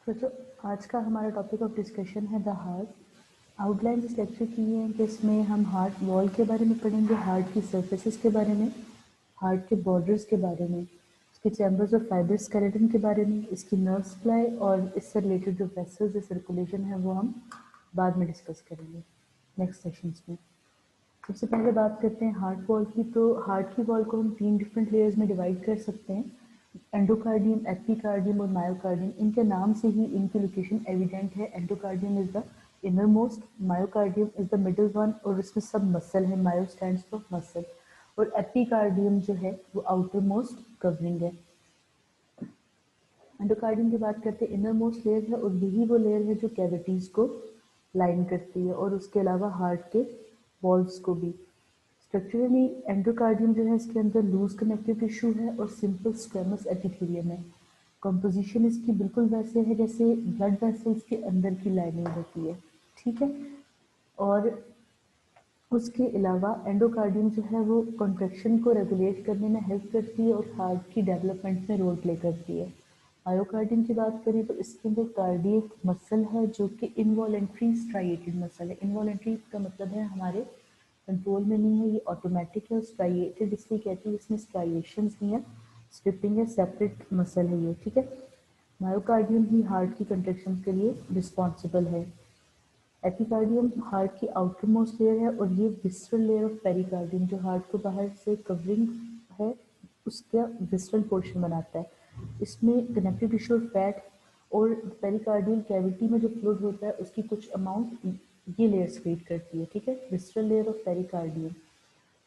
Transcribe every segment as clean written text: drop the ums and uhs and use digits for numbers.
तो आज का हमारा टॉपिक ऑफ डिस्कशन है द हार्ट। आउटलाइन इस लेक्चर की है कि इसमें हम हार्ट वॉल के बारे में पढ़ेंगे, हार्ट की सर्फेसिस के बारे में, हार्ट के बॉर्डर्स के बारे में, इसके चैम्बर्स ऑफ फाइब्रस स्केलेटन के बारे में, इसकी नर्व सप्लाई और इससे रिलेटेड जो वेसल्स या सर्कुलेशन है वो हम बाद में डिस्कस करेंगे नेक्स्ट सेशंस में। सबसे पहले बात करते हैं हार्ट वॉल की। तो हार्ट की वॉल को हम 3 डिफरेंट लेयर्स में डिवाइड कर सकते हैं, एंडोकार्डियम, एपिकार्डियम और मायोकार्डियम। इनके नाम से ही इनकी लोकेशन एविडेंट है। Endocardium is the inner most, myocardium is the middle one और इसमें सब मसल है, मायो स्टैंड्स फॉर मसल, और एपिकार्डियम जो है वो आउटर मोस्ट कवरिंग है। एंडोकार्डियम की बात करते हैं, इनर मोस्ट लेयर है और यही वो लेयर है जो कैविटीज को लाइन करती है और उसके अलावा हार्ट के वॉल्स को भी। स्ट्रक्चरली एंडोकार्डियम जो है इसके अंदर लूज कनेक्टिव टिश्यू है और सिंपल स्क्वेमस एपिथेलियम है। कंपोजिशन इसकी बिल्कुल वैसे है जैसे ब्लड वेसल्स के अंदर की लाइनिंग होती है, ठीक है। और उसके अलावा एंडोकार्डियम जो है वो कॉन्ट्रैक्शन को रेगुलेट करने में हेल्प करती है और हार्ट की डेवलपमेंट में रोल प्ले करती है। मायोकार्डियम की बात करें तो इसके अंदर कार्डियक मसल है जो कि इनवॉलेंट्री स्ट्राइएटेड मसल है। इनवॉलेंट्री का मतलब है हमारे कंट्रोल में नहीं है, ये ऑटोमेटिक है। स्ट्राइएटेड इसलिए कहती है इसमें स्ट्राइएशंस नहीं है, स्ट्रिपिंग है, सेपरेट मसल है ये, ठीक है। मायोकार्डियम ही हार्ट की कंट्रैक्शन के लिए रिस्पॉन्सिबल है। एपिकार्डियम हार्ट की आउटर मोस्ट लेयर है और ये विस्रल लेयर ऑफ पेरिकार्डियम जो हार्ट को बाहर से कवरिंग है उसका विस्रल पोर्शन बनाता है। इसमें कनेक्टिव टिश्यू और फैट और पेरिकार्डियल कैविटी में जो फ्लूइड होता है उसकी कुछ अमाउंट ये लेयर स्क्रीट करती है, ठीक है, विस्रल लेयर ऑफ पेरिकार्डियम।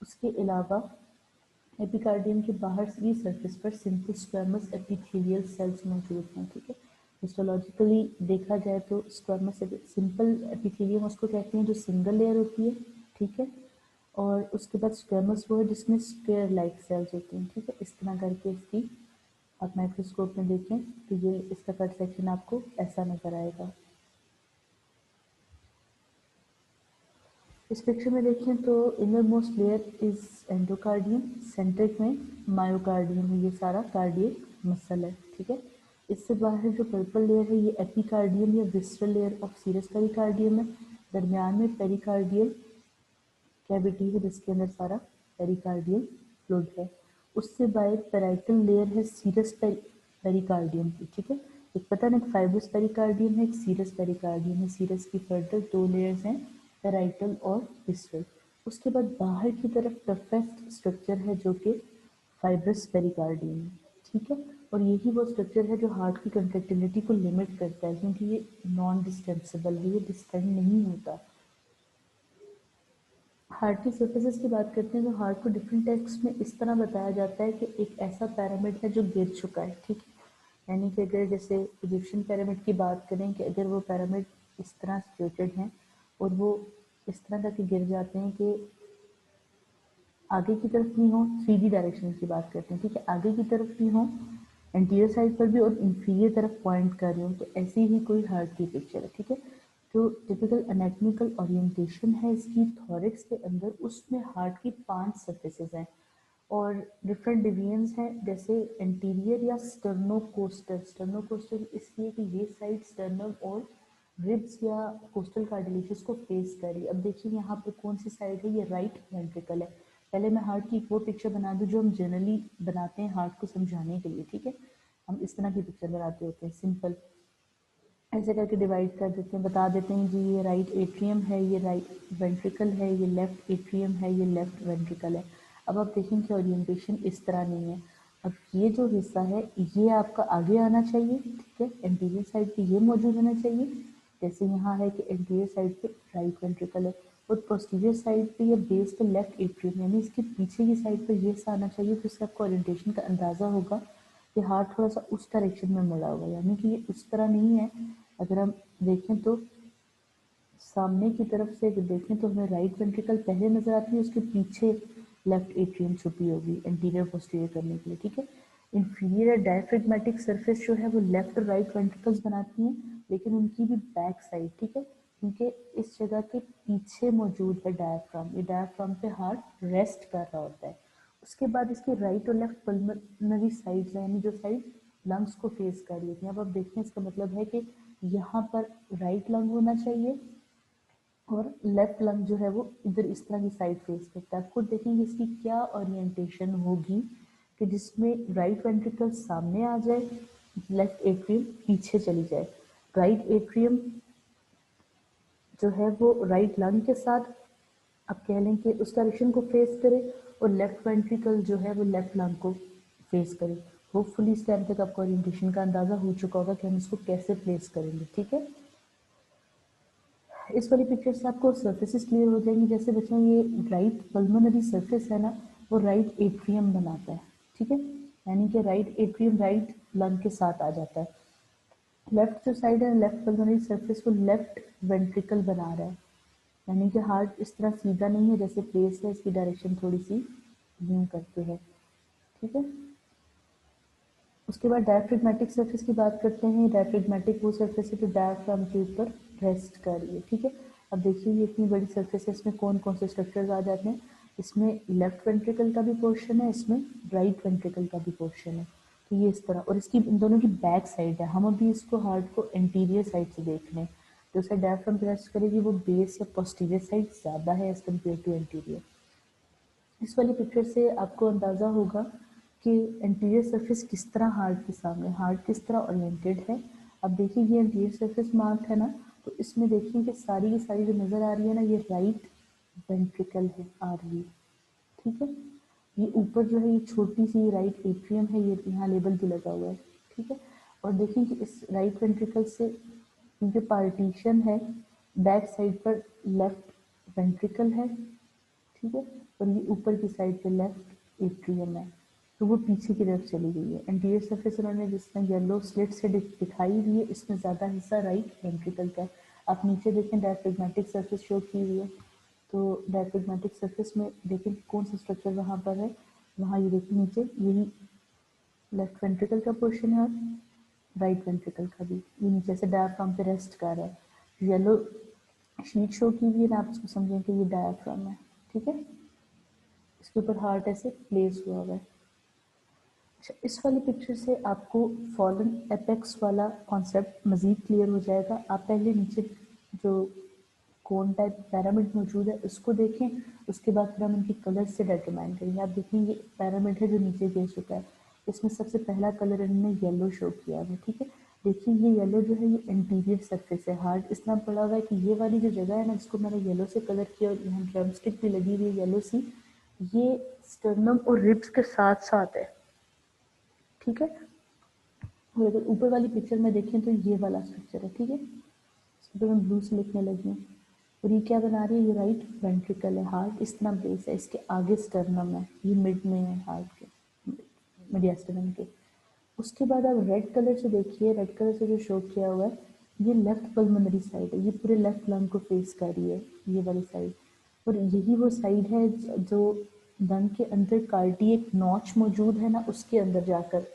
उसके अलावा एपिकार्डियम के बाहर की सरफेस पर सिंपल स्क्वेमस एपिथेलियल सेल्स मौजूद हैं, ठीक है। हिस्टोलॉजिकली देखा जाए तो स्क्वेमस सिंपल एपिथेलियम उसको कहते हैं जो सिंगल लेयर होती है, ठीक है। और उसके बाद स्क्वेमस वो है जिसमें स्क्वेयर लाइक सेल्स होती हैं, ठीक है। इस तरह करके इसकी आप माइक्रोस्कोप में देखें तो ये इसका कट सेक्शन आपको ऐसा नजर आएगा। इस पिक्चर में देखें तो inner most layer is endocardium, centre में मायोकार्डियम है, ये सारा कार्डियक मसल है, ठीक है। इससे बाहर जो पर्पल लेयर है ये एपिकार्डियम या विस्रल लेयर ऑफ सीरस पेरिकार्डियम है। दरमियान में पेरिकार्डियल कैविटी है जिसके अंदर सारा पेरिकार्डियल फ्लूइड है। उससे बाहर पेराइटल लेयर है सीरस पेरिकार्डियम की, ठीक है। एक पता ना एक फाइब्रस पेरिकार्डियम है, एक सीरस पेरिकार्डियम है। सीरस की फर्दर 2 लेयर्स हैं, पेराइटल और विस्रल। उसके बाद बाहर की तरफ टफेस्ट स्ट्रक्चर है जो कि फाइब्रस पेरिकार्डियम है, ठीक है। और यही वो स्ट्रक्चर है जो हार्ट की कंट्रैक्टिलिटी को लिमिट करता है क्योंकि ये नॉन डिस्टेंसिबल है, ये डिस्टेंड नहीं होता। हार्ट की सर्फेसिस की बात करते हैं तो हार्ट को डिफरेंट टेक्स्ट में इस तरह बताया जाता है कि एक ऐसा पिरामिड है जो गिर चुका है, ठीक है। यानी कि अगर जैसे इजिप्शियन पिरामिड की बात करें कि अगर वो पिरामिड इस तरह सिचुएटेड हैं और वो इस तरह करके गिर जाते हैं कि आगे की तरफ भी हो, 3D डायरेक्शन की बात करते हैं, ठीक है, आगे की तरफ भी हो, एंटीरियर साइड पर भी और इंफीरियर तरफ पॉइंट कर रहे हो, तो ऐसी ही कोई हार्ट की पिक्चर है, ठीक है। तो टिपिकल एनाटॉमिकल ओरिएंटेशन है इसकी थॉरिक्स के अंदर, उसमें हार्ट की 5 सरफेसेस हैं और डिफरेंट डिवीजन्स हैं जैसे एंटीरियर या स्टर्नोकोस्टल। स्टर्नोकोस्टल इसलिए कि ये साइड स्टर्नम और रिब्स या कोस्टल कार्टिलेजेस को फेस कर रही है। अब देखिए यहाँ पर कौन सी साइड है, ये राइट वेंट्रिकल है। पहले मैं हार्ट की एक वो पिक्चर बना दूँ जो हम जनरली बनाते हैं हार्ट को समझाने के लिए, ठीक है। हम इस तरह की पिक्चर बनाते होते हैं सिंपल, ऐसे करके डिवाइड कर देते हैं, बता देते हैं जी ये राइट एट्रियम है, ये राइट वेंट्रिकल है, ये लेफ्ट एट्रियम है, ये लेफ्ट वेंट्रिकल है। अब आप देखें कि ओरिएंटेशन इस तरह नहीं है। अब ये जो हिस्सा है ये आपका आगे आना चाहिए, ठीक है, एंटीरियर साइड पे ये मौजूद होना चाहिए, जैसे यहाँ है कि एंटीरियर साइड पे राइट वेंट्रिकल है और पोस्टीरियर साइड पे या बेस पे लेफ्ट एट्रियम, यानी इसके पीछे की साइड पे ये सा आना चाहिए। तो इससे आपको ओरिएंटेशन का अंदाज़ा होगा कि हार्ट थोड़ा सा उस डायरेक्शन में मुड़ा हुआ है, यानी कि ये उस तरह नहीं है। अगर हम देखें तो सामने की तरफ से अगर देखें तो हमें राइट वेंट्रिकल पहले नजर आती है, उसके पीछे लेफ्ट एट्रियम छुपी होगी एंटीरियर पोस्टीरियर करने के लिए, ठीक है। इंफीरियर डायफ्रेगमेटिक सरफेस जो है वो लेफ्ट और राइट वेंट्रिकल्स बनाती हैं, लेकिन उनकी भी बैक साइड, ठीक है, क्योंकि इस जगह के पीछे मौजूद है डायफ्राम, ये डायफ्राम पे हार्ट रेस्ट कर रहा होता है। उसके बाद इसकी राइट और लेफ्ट पल्मोनरी साइड्स हैं, यानी जो साइड लंग्स को फेस कर रही है। यहाँ पर आप देखते हैं इसका मतलब है कि यहाँ पर राइट लंग होना चाहिए और लेफ्ट लंग जो है वो इधर इस तरह की साइड फेस करता है। आप खुद देखेंगे इसकी क्या ओरिएंटेशन होगी कि जिसमें राइट वेंट्रिकल सामने आ जाए, लेफ्ट एट्रियम पीछे चली जाए। राइट एट्रियम जो है वो राइट लंग के साथ आप कह लें कि उस डायरेक्शन को फेस करे और लेफ्ट वेंट्रिकल जो है वो लेफ्ट लंग को फेस करे। होपफुली इस टाइम तक आपको ओरिएंटेशन का अंदाजा हो चुका होगा कि हम इसको कैसे प्लेस करेंगे। ठीक है, इस वाली पिक्चर से आपको सर्फेसिस क्लियर हो जाएंगी। जैसे बच्चों ये राइट पल्मोनरी सर्फेस है ना, वो राइट एट्रियम बनाता है। ठीक है, यानी कि राइट एट्रियम राइट लंग के साथ आ जाता है। लेफ्ट जो साइड है लेफ्ट पल्मोनरी सर्फेस वो लेफ्ट वेंट्रिकल बना रहा है, यानी कि हार्ट इस तरह सीधा नहीं है जैसे प्लेस है, इसकी डायरेक्शन थोड़ी सी यूं करके है। ठीक है, उसके बाद डायफ्रेगमेटिक सर्फेस की बात करते हैं। डायफ्रेगमेटिक वो सर्फेस है जो डायफ्राम के ऊपर रेस्ट कर रही है। ठीक है, अब देखिए ये इतनी बड़ी सर्फेस है, इसमें कौन कौन से स्ट्रक्चर्स आ जाते हैं। इसमें लेफ्ट वेंट्रिकल का भी पोर्शन है, इसमें राइट वेंट्रिकल का भी पोर्शन है। तो ये इस तरह, और इसकी इन दोनों की बैक साइड है। हम अभी इसको हार्ट को एंटीरियर साइड से देख रहे हैं। जो साइड डायफ्राम पे रेस्ट करेगी वो बेस या पोस्टीरियर साइड ज़्यादा है एज कम्पेयर टू एंटीरियर। इस वाली पिक्चर से आपको अंदाज़ा होगा कि एंटीरियर सरफेस किस तरह हार्ट के सामने, हार्ट किस तरह ओरिएंटेड है। अब देखिए ये एंटीरियर सरफेस मार्क है ना, तो इसमें देखिए कि सारी की सारी जो नज़र आ रही है ना, ये राइट वेंट्रिकल है आ रही है। ठीक है, ये ऊपर जो है ये छोटी सी राइट एट्रियम है, ये यहाँ लेबल भी लगा हुआ है। ठीक है, और देखिए कि इस राइट वेंट्रिकल से जो पार्टीशन है बैक साइड पर लेफ्ट वेंट्रिकल है। ठीक है, और ये ऊपर की साइड पे लेफ्ट एट्रियम है, तो वो पीछे की तरफ चली गई है। एंटीरियर सरफेस उन्होंने जिसमें येलो स्लिट से दिखाई हुई है, इसमें ज़्यादा हिस्सा राइट वेंट्रिकल का है। आप नीचे देखें डायफ्रेगमेटिक सरफेस शो की हुई है, तो डायफ्रेगमेटिक सरफेस में देखें कौन सा स्ट्रक्चर वहाँ पर है। वहाँ ये देखिए नीचे यही लेफ्ट वेंट्रिकल का पोर्शन है और राइट वेंट्रिकल का भी, ये नीचे से डायफ्राम पे रेस्ट कर रहा है। येलो शीट शो की हुई है ना, आप इसको समझें कि ये डायफ्राम है। ठीक है, इसके ऊपर हार्ट ऐसे प्लेस हुआ हुआ है। अच्छा, इस वाली पिक्चर से आपको फॉलन एपेक्स वाला कॉन्सेप्ट मज़ीद क्लियर हो जाएगा। आप पहले नीचे जो कोन टाइप पैरामिड मौजूद है उसको देखें, उसके बाद फिर हम इनकी कलर से डिटरमाइन करेंगे। आप देखेंगे पैरामिड है जो नीचे गिर चुका है, इसमें सबसे पहला कलर इन्होंने येलो शो किया है। ठीक है, देखिए ये येलो जो है ये इंटीरियर सरफेस है। हार्ट इस तरह पड़ा हुआ है कि ये वाली जो जगह है ना जिसको मैंने येलो से कलर किया और यहाँ ड्रमस्टिक भी लगी हुई है येलो सी, ये स्टर्नम और रिब्स के साथ साथ है। ठीक है, और अगर ऊपर वाली पिक्चर में देखें तो ये वाला स्ट्रक्चर है। ठीक है, इसको तो मैं ब्लू से लिखने लगी हूँ। और ये क्या बना रही है, ये राइट वेंट्रिकल है। हार्ट इस तरह प्लेस है, इसके आगे स्टर्नम है, ये मिड में है हार्ट के, मीडियास्टर्नम के। उसके बाद आप रेड कलर से देखिए, रेड कलर से जो शो किया हुआ है ये लेफ्ट पल्मोनरी साइड है, ये पूरे लेफ्ट लंग को फेस कर रही है ये वाली साइड। और यही वो साइड है जो लंग के अंदर कार्डियक नॉच मौजूद है ना, उसके अंदर जाकर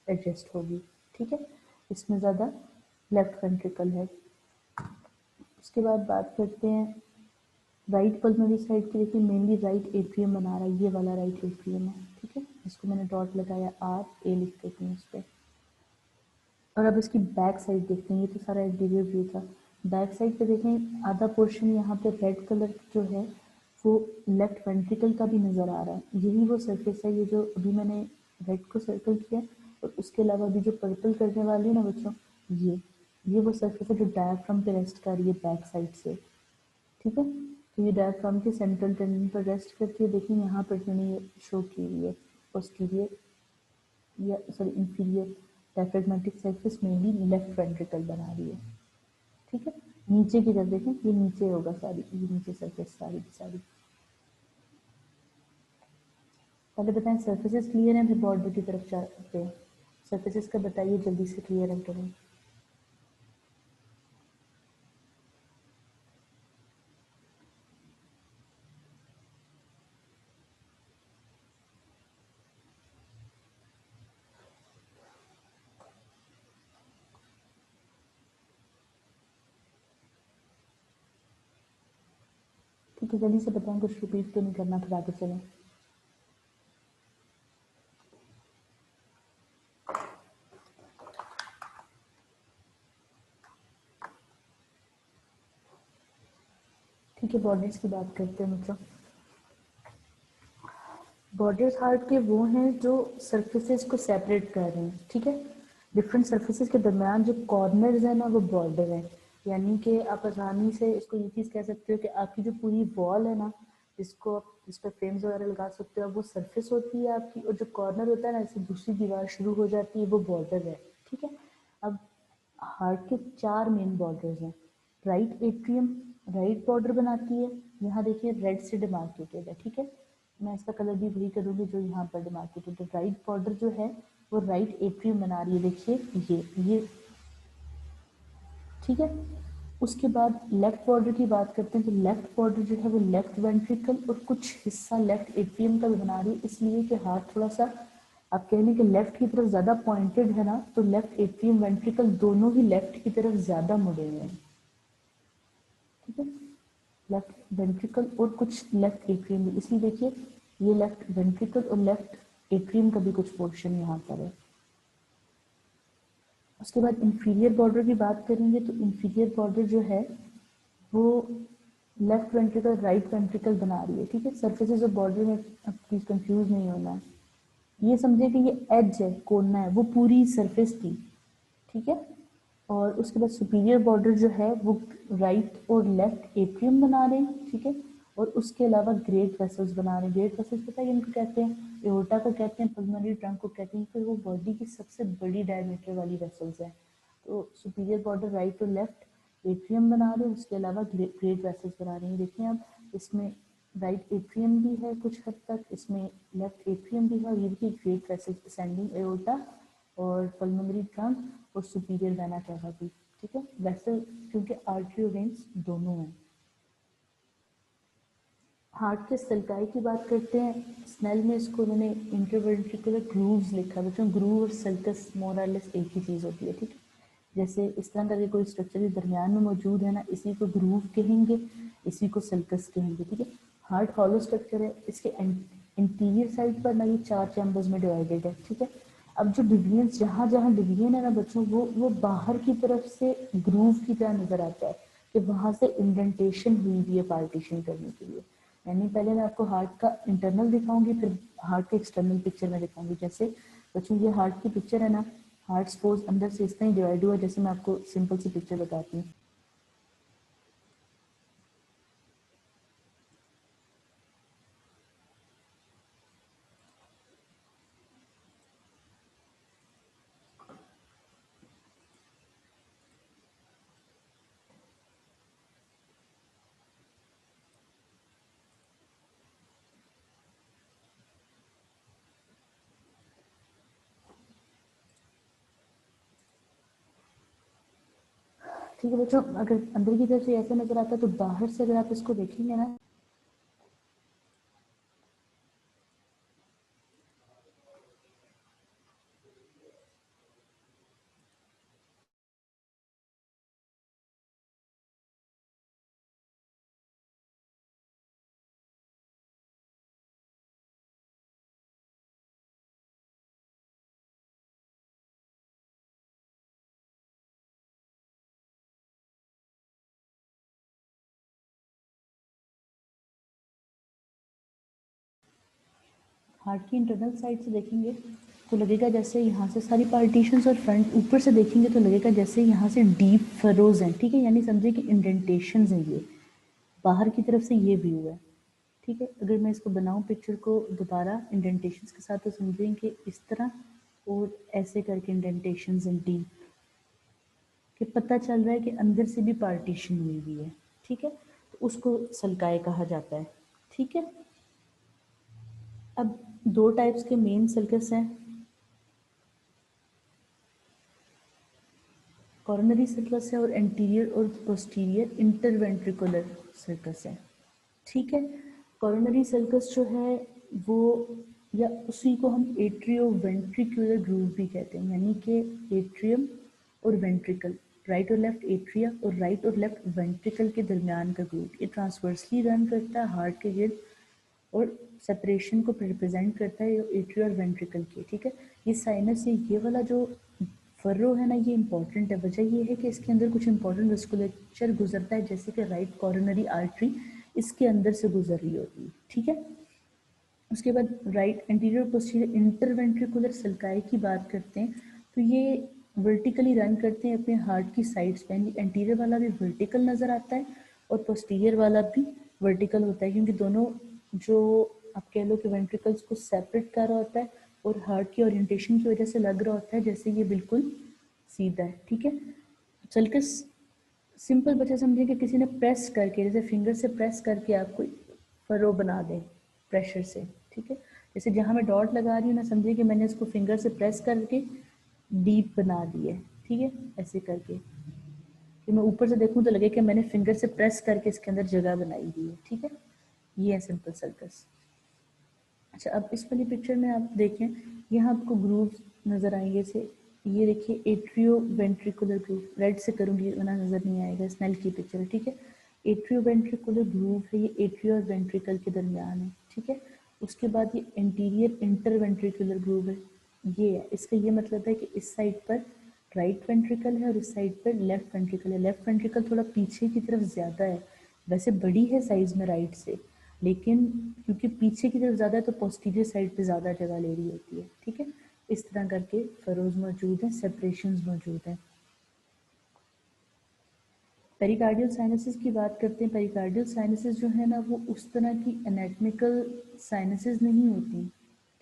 एडजस्ट होगी। ठीक है, इसमें ज़्यादा लेफ्ट वेंट्रिकल है। उसके बाद बात करते हैं राइट पल्मोनरी साइड की। देखिए मेनली राइट एट्रियम बना रहा है, ये वाला राइट एट्रियम है। ठीक है, इसको मैंने डॉट लगाया, आर ए लिख देती हूँ इस पर। और अब इसकी बैक साइड देखते हैं, ये तो सारा इंटीरियर व्यू था। बैक साइड पे देखें आधा पोर्शन यहाँ पे रेड कलर जो है वो लेफ्ट वेंट्रिकल का भी नज़र आ रहा है। यही वो सरफेस है, ये जो अभी मैंने रेड को सर्कल किया, और उसके अलावा अभी जो पर्पल करने वाली है ना बच्चों, ये वो सरफेस है जो डायफ्राम पे रेस्ट कर रही है बैक साइड से। ठीक है, तो ये डायफ्राम के सेंट्रल टेंडन पर रेस्ट करती है। देखिए यहाँ पर मैंने ये शो की हुई है पोस्टीरियर या sorry inferior diaphragmatic surface mainly left ventricle बना रही है। ठीक है, नीचे की तरफ देखें, ये नीचे होगा सारी, ये नीचे सरफेस सारी की सारी। पहले बताएं सरफेसेस क्लियर हैं, फिर बॉर्डर की तरफ जाते हैं। सरफेसेस का बताइए जल्दी से, क्लियर है करें। ठीक है, जल्दी से बताएं, कुछ रिपीट तो नहीं करना, फिर आगे चलें। ठीक है, बॉर्डर्स की बात करते हैं मतलब बॉर्डर्स हार्ट के वो हैं जो सरफेसेस को सेपरेट कर रहे हैं, ठीक है। डिफरेंट सरफेसेस के दरमियान जो कॉर्नर्स हैं ना वो बॉर्डर है, यानी कि आप आसानी से इसको ये चीज़ कह सकते हो कि आपकी जो पूरी वॉल है ना, जिसको आप जिस पर फ्रेम्स वगैरह लगा सकते हो, वो सरफेस होती है आपकी, और जो कॉर्नर होता है ना, इससे दूसरी दीवार शुरू हो जाती है, वो बॉर्डर है, ठीक है। अब हार्ट के 4 मेन बॉर्डर्स हैं। राइट एट्रियम राइट बॉर्डर बनाती है, यहाँ देखिए रेड से डिमार्केटेड है, ठीक है। मैं इसका कलर भी वही करूँगी जो यहाँ पर डिमार्केटेड है। राइट बॉर्डर जो है वो राइट एट्रियम बना रही है, देखिए ये ठीक है। उसके बाद लेफ्ट बॉर्डर की बात करते हैं, तो लेफ्ट बॉर्डर जो है वो लेफ्ट वेंट्रिकल और कुछ हिस्सा लेफ्ट एट्रियम का भी बना रही है, इसलिए कि हार्ट थोड़ा सा आप कह लें कि लेफ्ट की तरफ ज़्यादा पॉइंटेड है ना, तो लेफ्ट एट्रियम वेंट्रिकल दोनों ही लेफ्ट की तरफ ज़्यादा मुड़े हुए हैं, ठीक है। लेफ्ट वेंट्रिकल और कुछ लेफ्ट एट्रियम भी, इसलिए देखिए ये लेफ्ट वेंट्रिकल और लेफ्ट एट्रियम का भी कुछ पोर्शन यहाँ पर है। उसके बाद इंफीरियर बॉर्डर की बात करेंगे, तो इंफीरियर बॉर्डर जो है वो लेफ्ट वेंट्रिकल राइट वेंट्रिकल बना रही है, ठीक है। सरफेसेस ऑफ बॉर्डर में अब प्लीज कंफ्यूज नहीं होना है, ये समझे कि ये एज है, कोना है, वो पूरी सरफेस थी, ठीक है। और उसके बाद सुपीरियर बॉर्डर जो है वो राइट और लेफ्ट एट्रियम बना रहे हैं, ठीक है। और उसके अलावा ग्रेट वेसल्स बना रहे हैं। ग्रेट वेसल्स पता है इनको कहते हैं, एओर्टा को कहते हैं, पल्मोनरी ट्रंक को कहते हैं, फिर वो बॉडी की सबसे बड़ी डायमीटर वाली वेसल्स है। तो सुपीरियर बॉर्डर राइट और लेफ्ट एट्रियम बना रहे हैं, उसके अलावा ग्रेट वेसल्स बना रहे हैं। देखिए आप इसमें राइट एट्रियम भी है कुछ हद तक, इसमें लेफ्ट एट्रियम भी है, और ये भी ग्रेट वेसल्स असेंडिंग एओर्टा और पल्मोनरी ट्रंक और सुपीरियर वेना कैवा भी, ठीक है। वेसल क्योंकि आर्टरी और वेन्स दोनों हैं। हार्ट के सल्काई की बात करते हैं, स्नेल में इसको उन्होंने इंटरवेंट्रिकुलर ग्रूव्स लिखा है बच्चों। ग्रूव और सल्कस मोर और लेस एक ही चीज़ होती है, ठीक है। जैसे इस तरह का कोई स्ट्रक्चर के दरमियान में मौजूद है ना, इसी को ग्रूव कहेंगे, इसी को सल्कस कहेंगे, ठीक है। हार्ट हॉलो स्ट्रक्चर है, इसके इंटीरियर साइड पर ना ये 4 चैम्बर्स में डिवाइडेड है, ठीक है। अब जो डिवीजन जहाँ जहाँ डिवीजन है ना बच्चों, वो बाहर की तरफ से ग्रूव की तरह नजर आता है, कि वहां से इंडेंटेशन हुई भी है पार्टीशन करने के लिए। यानी पहले मैं आपको हार्ट का इंटरनल दिखाऊंगी, फिर हार्ट के एक्सटर्नल पिक्चर में दिखाऊंगी। जैसे बच्चों ये हार्ट की पिक्चर है ना, हार्ट सपोज अंदर से इस तरह ही डिवाइड हुआ, जैसे मैं आपको सिंपल सी पिक्चर बताती हूँ। ठीक है बच्चों, अगर अंदर की तरफ से ऐसा नजर आता है, तो बाहर से अगर आप इसको देखेंगे ना, हार्ट की इंटरनल साइड से देखेंगे तो लगेगा जैसे यहाँ से सारी पार्टीशंस, और फ्रंट ऊपर से देखेंगे तो लगेगा जैसे यहाँ से डीप फरोज हैं, ठीक है। यानी समझे कि इंडेंटेशंस हैं ये, बाहर की तरफ से ये व्यू है, ठीक है। अगर मैं इसको बनाऊं पिक्चर को दोबारा इंडेंटेशंस के साथ, तो समझें कि इस तरह और ऐसे करके इंडेंटेशंस हैं डीप, कि पता चल रहा है कि अंदर से भी पार्टीशन हुई हुई है, ठीक है। तो उसको सल्काए कहा जाता है, ठीक है। अब 2 टाइप्स के मेन सल्कस हैं, कॉरोनरी सर्कस है और एंटीरियर और पोस्टीरियर इंटरवेंट्रिकुलर सर्कस है, ठीक है। कॉरोनरी सर्कस जो है वो, या उसी को हम एट्रियो वेंट्रिकुलर ग्रूव भी कहते हैं, यानी कि एट्रियम और वेंट्रिकल, राइट और लेफ्ट एट्रिया और राइट और लेफ्ट वेंट्रिकल के दरमियान का ग्रूव, ये ट्रांसवर्सली रन करता है हार्ट के गिर्द, और सेपरेशन को रिप्रेजेंट करता है एट्रिया और वेंट्रिकल के, ठीक है। ये साइनस, ये वाला जो फर्रो है ना, ये इंपॉर्टेंट है। वजह ये है कि इसके अंदर कुछ इंपॉर्टेंट वेस्कुलेचर गुजरता है, जैसे कि राइट कॉरोनरी आर्टरी इसके अंदर से गुजर रही होती है, ठीक है। उसके बाद right anterior posterior interventricular sulci की बात करते हैं, तो ये वर्टिकली रन करते हैं अपने हार्ट की साइड्स पे, यानी एंटीरियर वाला भी वर्टिकल नज़र आता है और पोस्टीरियर वाला भी वर्टिकल होता है, क्योंकि दोनों जो आप कह लो कि वेंट्रिकल्स को सेपरेट कर रहा होता है और हार्ट की ओरिएंटेशन की वजह से लग रहा होता है जैसे ये बिल्कुल सीधा है, ठीक है। चलकर सिंपल बच्चे समझिए कि किसी ने प्रेस करके, जैसे फिंगर से प्रेस करके आपको फरो बना दें प्रेशर से, ठीक है। जैसे जहाँ मैं डॉट लगा रही हूँ ना, समझिए कि मैंने इसको फिंगर से प्रेस करके डीप बना दी है, ठीक है, ऐसे करके कि मैं ऊपर से देखूँ तो लगे कि मैंने फिंगर से प्रेस करके इसके अंदर जगह बनाई हुई है, ठीक है। ये है सिंपल सर्कस। अच्छा, अब इस वाली पिक्चर में आप देखें, यहाँ आपको ग्रूव नज़र आएंगे से, ये देखिए एट्रियो वेंट्रिकुलर ग्रूव, रेड से करूँगी वरना नज़र नहीं आएगा, स्नेल की पिक्चर है, ठीक है। एट्रियो वेंट्रिकुलर ग्रूव है, ये एट्रियो और वेंट्रिकल के दरमियान है, ठीक है। उसके बाद ये एंटीरियर इंटर वेंट्रिकुलर ग्रूव है, ये है। इसका ये मतलब है कि इस साइड पर राइट वेंट्रिकल है और इस साइड पर लेफ्ट वेंट्रिकल है। लेफ्ट वेंट्रिकल थोड़ा पीछे की तरफ ज़्यादा है, वैसे बड़ी है साइज में राइट से, लेकिन क्योंकि पीछे की तरफ ज़्यादा है तो पोस्टीरियर साइड पे ज़्यादा जगह ले रही होती है, ठीक है। इस तरह करके फरोज मौजूद हैं, सेपरेशंस मौजूद हैं। पेरिकार्डियल साइनसेस की बात करते हैं। पेरिकार्डियल साइनसेस जो है ना, वो उस तरह की एनाटमिकल साइनसेस नहीं होती,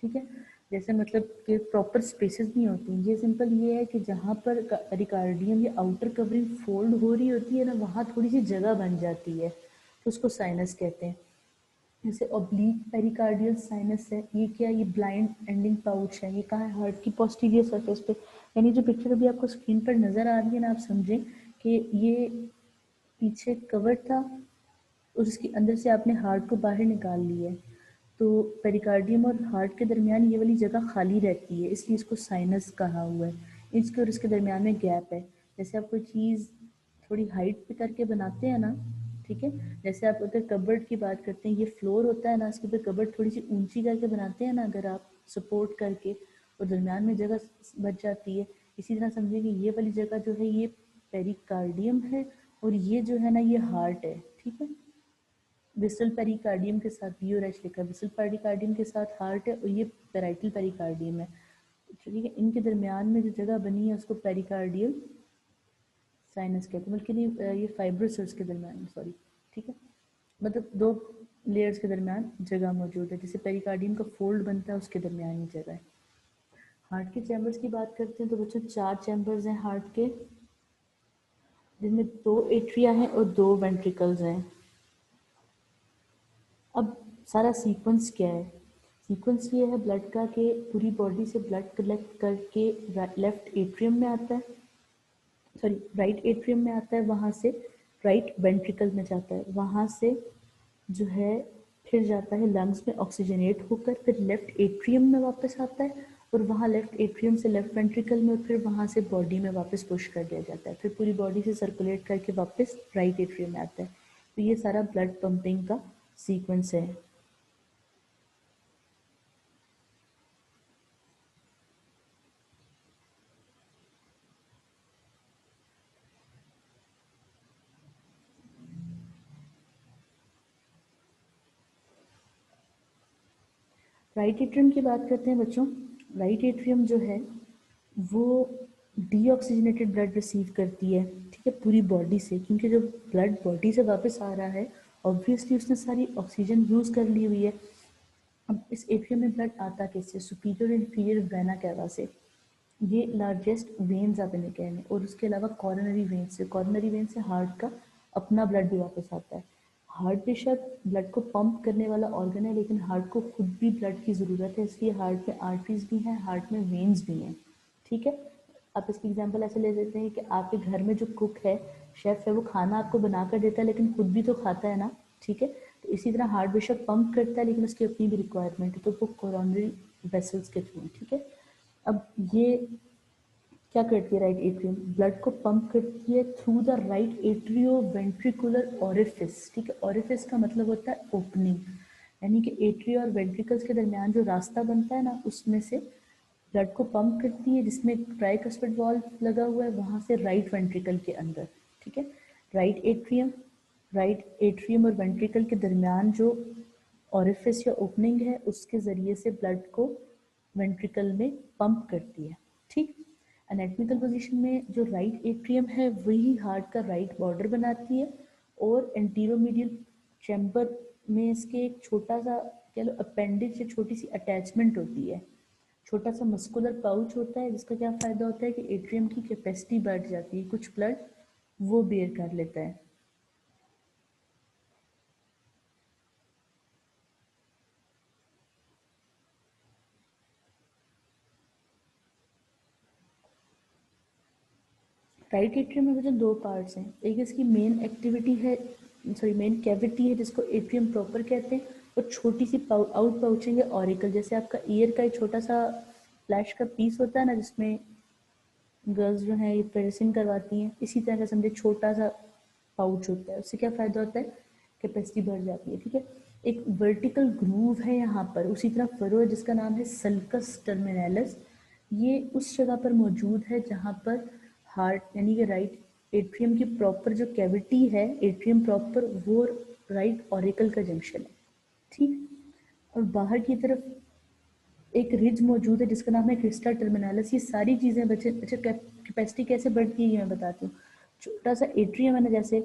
ठीक है। जैसे मतलब कि प्रॉपर स्पेसेस नहीं होती। ये सिंपल ये है कि जहाँ पर पेरिकार्डियम या आउटर कवरिंग फोल्ड हो रही होती है ना, वहाँ थोड़ी सी जगह बन जाती है, तो उसको साइनस कहते हैं। जैसे ऑब्लिक पेरिकार्डियल साइनस है, ये क्या, ये ब्लाइंड एंडिंग पाउच है, ये कहाँ है, हार्ट की पोस्टीरियर सरफेस पे। यानी जो पिक्चर अभी आपको स्क्रीन पर नज़र आ रही है ना, आप समझें कि ये पीछे कवर था और उसके अंदर से आपने हार्ट को बाहर निकाल लिया है, तो पेरिकार्डियम और हार्ट के दरमियान ये वाली जगह खाली रहती है, इसलिए इसको साइनस कहा हुआ है। इसके और इसके दरमियान में गैप है। जैसे आप कोई चीज़ थोड़ी हाइट पे करके बनाते हैं ना, ठीक है, जैसे आप उधर कबर्ड की बात करते हैं, ये फ्लोर होता है ना, इसके ऊपर कबर्ड थोड़ी सी ऊंची करके बनाते हैं ना, अगर आप सपोर्ट करके, और दरमियान में जगह बच जाती है। इसी तरह समझिए कि ये वाली जगह जो है ये पेरिकार्डियम है और ये जो है ना ये हार्ट है, ठीक है। विसल पेरिकार्डियम के साथ बी और एच लिखा है, विसल पेरिकार्डियम के साथ हार्ट है और ये पेराइटल पेरिकार्डियम है, ठीक है। इनके दरमियान में जो जगह बनी है उसको पेरिकार्डियल साइनस कहते हैं, बल्कि ये फाइब्रोसल्स के दरमियान, सॉरी, ठीक है, मतलब दो लेयर्स के दरमियान जगह मौजूद है, जैसे पेरिकार्डियम का फोल्ड बनता है उसके दरमियान ही जगह है। हार्ट के चैम्बर्स की बात करते हैं तो बच्चों 4 चैम्बर्स हैं हार्ट के, जिनमें 2 एट्रिया हैं और 2 वेंट्रिकल्स हैं। अब सारा सीक्वेंस क्या है? सीक्वेंस ये है ब्लड का कि पूरी बॉडी से ब्लड कलेक्ट करके लेफ्ट एट्रियम में आता है, सॉरी राइट एट्रियम में आता है, वहाँ से राइट वेंट्रिकल में जाता है, वहाँ से जो है फिर जाता है लंग्स में ऑक्सीजनेट होकर, फिर लेफ्ट एट्रियम में वापस आता है और वहाँ लेफ्ट एट्रियम से लेफ्ट वेंट्रिकल में, और फिर वहाँ से बॉडी में वापस पुश कर दिया जाता है, फिर पूरी बॉडी से सर्कुलेट करके वापस राइट एट्रियम में आता है। तो ये सारा ब्लड पंपिंग का सीक्वेंस है। राइट एट्रियम की बात करते हैं बच्चों। राइट एट्रियम जो है वो डीऑक्सीजनेटेड ब्लड रिसीव करती है, ठीक है, पूरी बॉडी से, क्योंकि जब ब्लड बॉडी से वापस आ रहा है ऑब्वियसली उसने सारी ऑक्सीजन यूज़ कर ली हुई है। अब इस एट्रियम में ब्लड आता कैसे? सुपीरियर इंफीरियर वेना कैवा से, ये लार्जेस्ट वेन्स आप इन्हें कह रहे हैं, और उसके अलावा कॉर्नरी वेन से, कॉर्नरी वेन से हार्ट का अपना ब्लड भी वापस आता है। हार्ट बेशक ब्लड को पंप करने वाला ऑर्गन है, लेकिन हार्ट को खुद भी ब्लड की ज़रूरत है, इसलिए हार्ट में आर्टरीज भी हैं, हार्ट में वेन्स भी हैं, ठीक है। आप इसकी एग्जांपल ऐसे ले लेते हैं कि आपके घर में जो कुक है, शेफ़ है, वो खाना आपको बना कर देता है लेकिन खुद भी तो खाता है ना, ठीक है। तो इसी तरह हार्ट बेशक पंप करता है लेकिन उसकी अपनी भी रिक्वायरमेंट है, तो वो कोरोनरी वेसल्स के थ्रू, ठीक है। अब ये क्या करती है राइट एट्रियम? ब्लड को पंप करती है through the right atrio ventricular orifice, ठीक है। ओरिफिस का मतलब होता है ओपनिंग, यानी कि एट्रियो और वेंट्रिकल्स के दरमियान जो रास्ता बनता है ना, उसमें से ब्लड को पंप करती है, जिसमें ट्राइकस्पिड वाल्व लगा हुआ है वहां से राइट वेंट्रिकल के अंदर, ठीक है। राइट एट्रियम और वेंट्रिकल के दरमियान जो ऑरिफिस या ओपनिंग है उसके जरिए से ब्लड को वेंट्रिकल में पंप करती है, ठीक। एनाटॉमिकल पोजीशन में जो राइट एट्रियम है वही हार्ट का राइट बॉर्डर बनाती है, और एंटीरोमीडियल चैम्बर में इसके एक छोटा सा कह लो अपेंडिज या छोटी सी अटैचमेंट होती है, छोटा सा मस्कुलर पाउच होता है, जिसका क्या फ़ायदा होता है कि एट्रियम की कैपेसिटी बढ़ जाती है, कुछ ब्लड वो बेयर कर लेता है। राइट एट्रियम में जो दो पार्ट्स हैं, एक इसकी मेन एक्टिविटी है, सॉरी मेन कैविटी है जिसको एट्रियम प्रॉपर कहते हैं, और छोटी सी आउट पाउचिंग है ऑरिकल, जैसे आपका ईयर का एक छोटा सा फ्लैश का पीस होता है ना जिसमें गर्ल्स जो हैं ये पेरिसिंग करवाती हैं, इसी तरह का समझे छोटा सा पाउच होता है, उससे क्या फ़ायदा होता है, कैपेसिटी बढ़ जाती है, ठीक है। एक वर्टिकल ग्रूव है यहाँ पर, उसी तरह फरो है जिसका नाम है सल्कस टर्मिनैलिस, ये उस जगह पर मौजूद है जहाँ पर हार्ट यानी कि राइट एट्रियम की प्रॉपर जो कैविटी है, एट्रियम प्रॉपर वो राइट ऑरिकल का जंक्शन है, ठीक। और बाहर की तरफ एक रिज मौजूद है जिसका नाम है क्रिस्टा टर्मिनालिस। ये सारी चीज़ें बच्चे अच्छा कैपेसिटी कैसे बढ़ती है ये मैं बताती हूँ। छोटा सा एट्रियम है ना, जैसे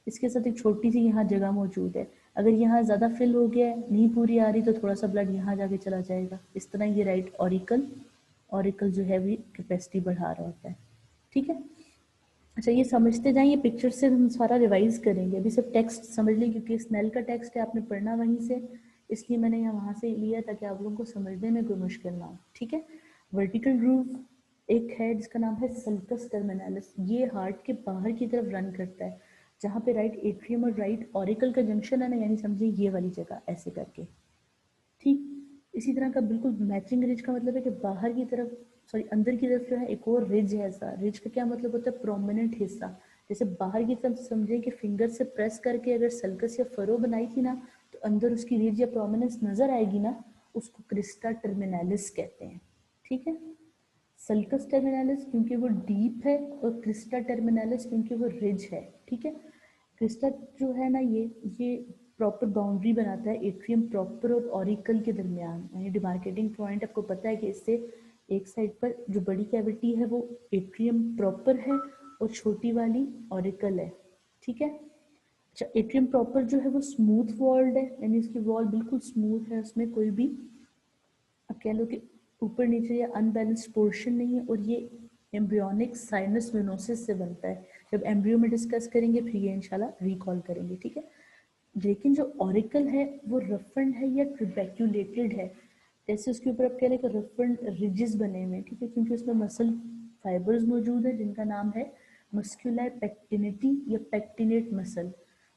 इसके साथ एक छोटी सी यहाँ जगह मौजूद है, अगर यहाँ ज़्यादा फिल हो गया है, नहीं पूरी आ रही, तो थोड़ा सा ब्लड यहाँ जाके चला जाएगा, इस तरह ये राइट ऑरिकल ऑरिकल जो है वो कैपेसिटी बढ़ा रहा होता है, ठीक है। अच्छा ये समझते जाएं, ये पिक्चर से हम सारा रिवाइज करेंगे, अभी सिर्फ टेक्स्ट समझ लें क्योंकि स्नेल का टेक्स्ट है, आपने पढ़ना वहीं से, इसलिए मैंने यहाँ वहाँ से लिया ताकि आप लोगों को समझने में कोई मुश्किल ना हो, ठीक है। वर्टिकल ग्रूव एक है जिसका नाम है सल्कस टर्मिनैलिस, ये हार्ट के बाहर की तरफ रन करता है, जहाँ पे राइट एट्रियम और राइट ऑरिकल का जंक्शन है ना, यानी समझिए ये वाली जगह ऐसे करके, ठीक। इसी तरह का बिल्कुल मैचिंग रिज का मतलब है कि बाहर की तरफ सॉरी अंदर की तरफ जो है एक और रिज है, ऐसा रिज का क्या मतलब होता है, प्रोमिनेंट हिस्सा, जैसे बाहर की तरफ समझे कि फिंगर से प्रेस करके अगर सल्कस या फरो बनाई थी ना, तो अंदर उसकी रिज या प्रोमिनेंस नजर आएगी ना, उसको क्रिस्टा टर्मिनैलिस कहते हैं, ठीक है। सल्कस टर्मिनैलिस क्योंकि वो डीप है, और क्रिस्टा टर्मिनैलिस क्योंकि वो रिज है, ठीक है। क्रिस्टा जो है ना ये प्रॉपर बाउंड्री बनाता है एट्रियम प्रॉपर और ऑरिकल के दरमियान, यानी डिमार्केटिंग पॉइंट आपको पता है कि इससे एक साइड पर जो बड़ी कैविटी है वो एट्रियम प्रॉपर है और छोटी वाली ऑरिकल है, ठीक है। अच्छा एट्रियम प्रॉपर जो है वो स्मूथ वॉल्ड है, यानी इसकी वॉल बिल्कुल स्मूथ है, उसमें कोई भी अब कह लो कि ऊपर नीचे या अनबैलेंस्ड पोर्शन नहीं है, और ये एम्ब्रियोनिक साइनस वेनोसिस से बनता है, जब एम्ब्रियो में डिस्कस करेंगे फिर ये इंशाल्लाह रिकॉल करेंगे, ठीक है। लेकिन जो ऑरिकल है वो रफन्ड है या ट्रिबैक्यूलेटेड है, जैसे उसके ऊपर आप कह रहे हैं कि रफन्ड रिजेस बने हुए हैं, ठीक है, क्योंकि उसमें मसल फाइबर्स मौजूद है जिनका नाम है मस्कुलर पेक्टिनिटी या पेक्टिनेट मसल,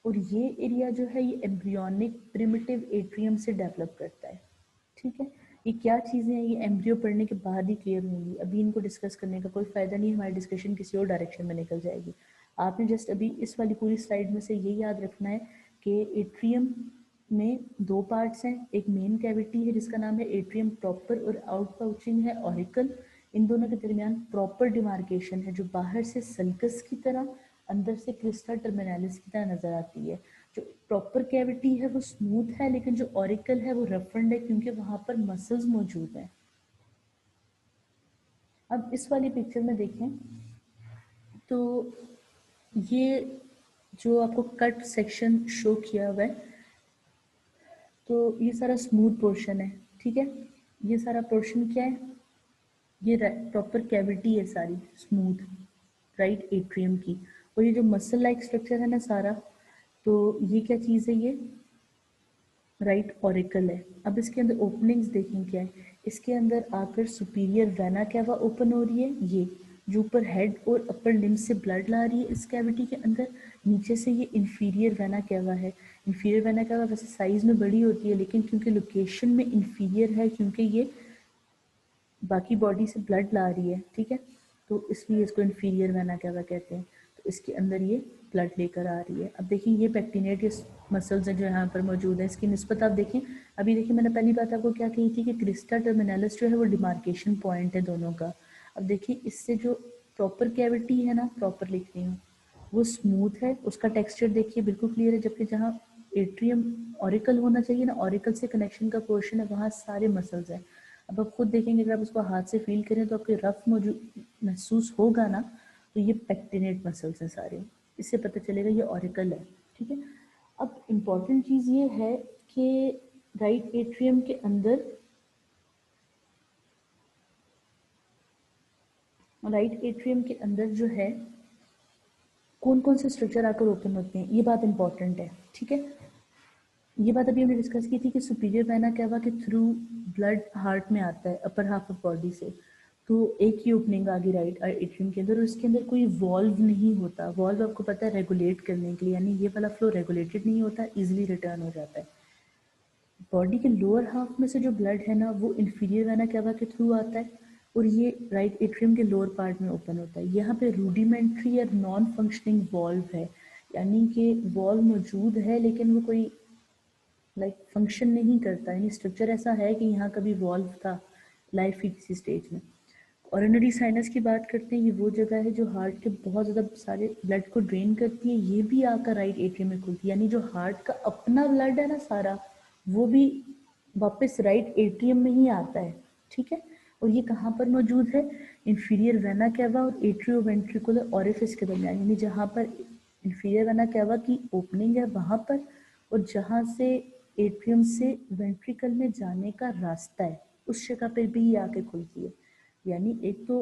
और ये एरिया जो है ये एम्ब्रियोनिक प्रिमिटिव एट्रियम से डेवलप करता है, ठीक है। ये क्या चीज़ें हैं ये एम्ब्रियो पढ़ने के बाद ही क्लियर होंगी, अभी इनको डिस्कस करने का कोई फ़ायदा नहीं, हमारी डिस्कशन किसी और डायरेक्शन में निकल जाएगी। आपने जस्ट अभी इस वाली पूरी स्लाइड में से ये याद रखना है कि एट्रियम में दो पार्ट्स हैं, एक मेन कैविटी है जिसका नाम है एट्रियम प्रॉपर, और आउट पाउचिंग है ऑरिकल, इन दोनों के दरमियान प्रॉपर डिमार्केशन है जो बाहर से सल्कस की तरह अंदर से क्रिस्टा टर्मिनैलिस की तरह नजर आती है। जो प्रॉपर कैविटी है वो स्मूथ है, लेकिन जो ऑरिकल है वो रफन्ड है क्योंकि वहां पर मसल्स मौजूद हैं। अब इस वाली पिक्चर में देखें तो ये जो आपको कट सेक्शन शो किया हुआ है, तो ये सारा स्मूथ पोर्शन है, ठीक है। ये सारा पोर्शन क्या है, ये प्रॉपर कैविटी है सारी स्मूथ राइट एट्रियम की, और ये जो मसल लाइक स्ट्रक्चर है ना सारा, तो ये क्या चीज़ है, ये राइट ऑरिकल है। अब इसके अंदर ओपनिंग्स देखें क्या है, इसके अंदर आकर सुपीरियर वेना कैवा ओपन हो रही है, ये जो ऊपर हेड और अपर लिम्ब से ब्लड ला रही है इस कैविटी के अंदर, नीचे से ये इंफीरियर वेना कैवा है। इंफीरियर वेना कैवा वैसे साइज में बड़ी होती है, लेकिन क्योंकि लोकेशन में इंफीरियर है, क्योंकि ये बाकी बॉडी से ब्लड ला रही है, ठीक है, तो इसलिए इसको इंफीरियर वेना कैवा कहते हैं। तो इसके अंदर ये ब्लड लेकर आ रही है। अब देखिए ये पेक्टिनेट मसल्स हैं जो यहाँ पर मौजूद है, इसकी निस्बत आप देखें। अभी देखिए मैंने पहली बात आपको क्या कही थी कि क्रिस्टा टर्मिनलिस जो है वो डिमार्केशन पॉइंट है दोनों का। अब देखिए इससे जो प्रॉपर कैविटी है ना, प्रॉपर लिख रही हूँ, वो स्मूथ है, उसका टेक्सचर देखिए बिल्कुल क्लियर है, जबकि जहाँ एट्रियम ऑरिकल होना चाहिए ना, ऑरिकल से कनेक्शन का पोर्शन है, वहाँ सारे मसल्स हैं। अब आप खुद देखेंगे अगर आप उसको हाथ से फील करें तो आपके रफ मौजूद महसूस होगा ना, तो ये पेक्टिनेट मसल्स हैं सारे, इससे पता चलेगा ये ऑरिकल है। ठीक है, अब इम्पॉर्टेंट चीज़ ये है कि राइट एट्रियम के अंदर जो है कौन कौन से स्ट्रक्चर आकर ओपन होते हैं, ये बात इंपॉर्टेंट है। ठीक है, ये बात अभी हमने डिस्कस की थी कि सुपीरियर वेना कैवा के थ्रू ब्लड हार्ट में आता है अपर हाफ ऑफ बॉडी से, तो एक ही ओपनिंग आ गई राइट एट्रियम के अंदर, और इसके अंदर कोई वॉल्व नहीं होता। वॉल्व आपको पता है रेगुलेट करने के लिए, यानी ये वाला फ्लो रेगुलेटेड नहीं होता, इजिली रिटर्न हो जाता है। बॉडी के लोअर हाफ में से जो ब्लड है ना वो इंफीरियर वेना कैवा के थ्रू आता है, और ये राइट एट्रियम के लोअर पार्ट में ओपन होता है। यहाँ पे रूडिमेंट्री या नॉन फंक्शनिंग वॉल्व है, यानी कि वॉल्व मौजूद है लेकिन वो कोई फंक्शन नहीं करता, यानी स्ट्रक्चर ऐसा है कि यहाँ कभी वॉल्व था लाइफ की किसी स्टेज में। कॉरोनरी साइनस की बात करते हैं, ये वो जगह है जो हार्ट के बहुत ज़्यादा सारे ब्लड को ड्रेन करती है, ये भी आकर राइट एट्रियम में खुलती है, यानी जो हार्ट का अपना ब्लड है ना सारा, वो भी वापस राइट एट्रियम में ही आता है। ठीक है, और ये कहाँ पर मौजूद है, इंफीरियर वेना कैवा और एट्रियो वेंट्रिकुलर ऑरिफिस के दरमियान, यानी जहाँ पर इंफीरियर वेना कैवा की ओपनिंग है वहाँ पर, और जहाँ से एट्रियम से वेंट्रिकल में जाने का रास्ता है उस जगह पर भी ये आके खुलती है। यानी एक तो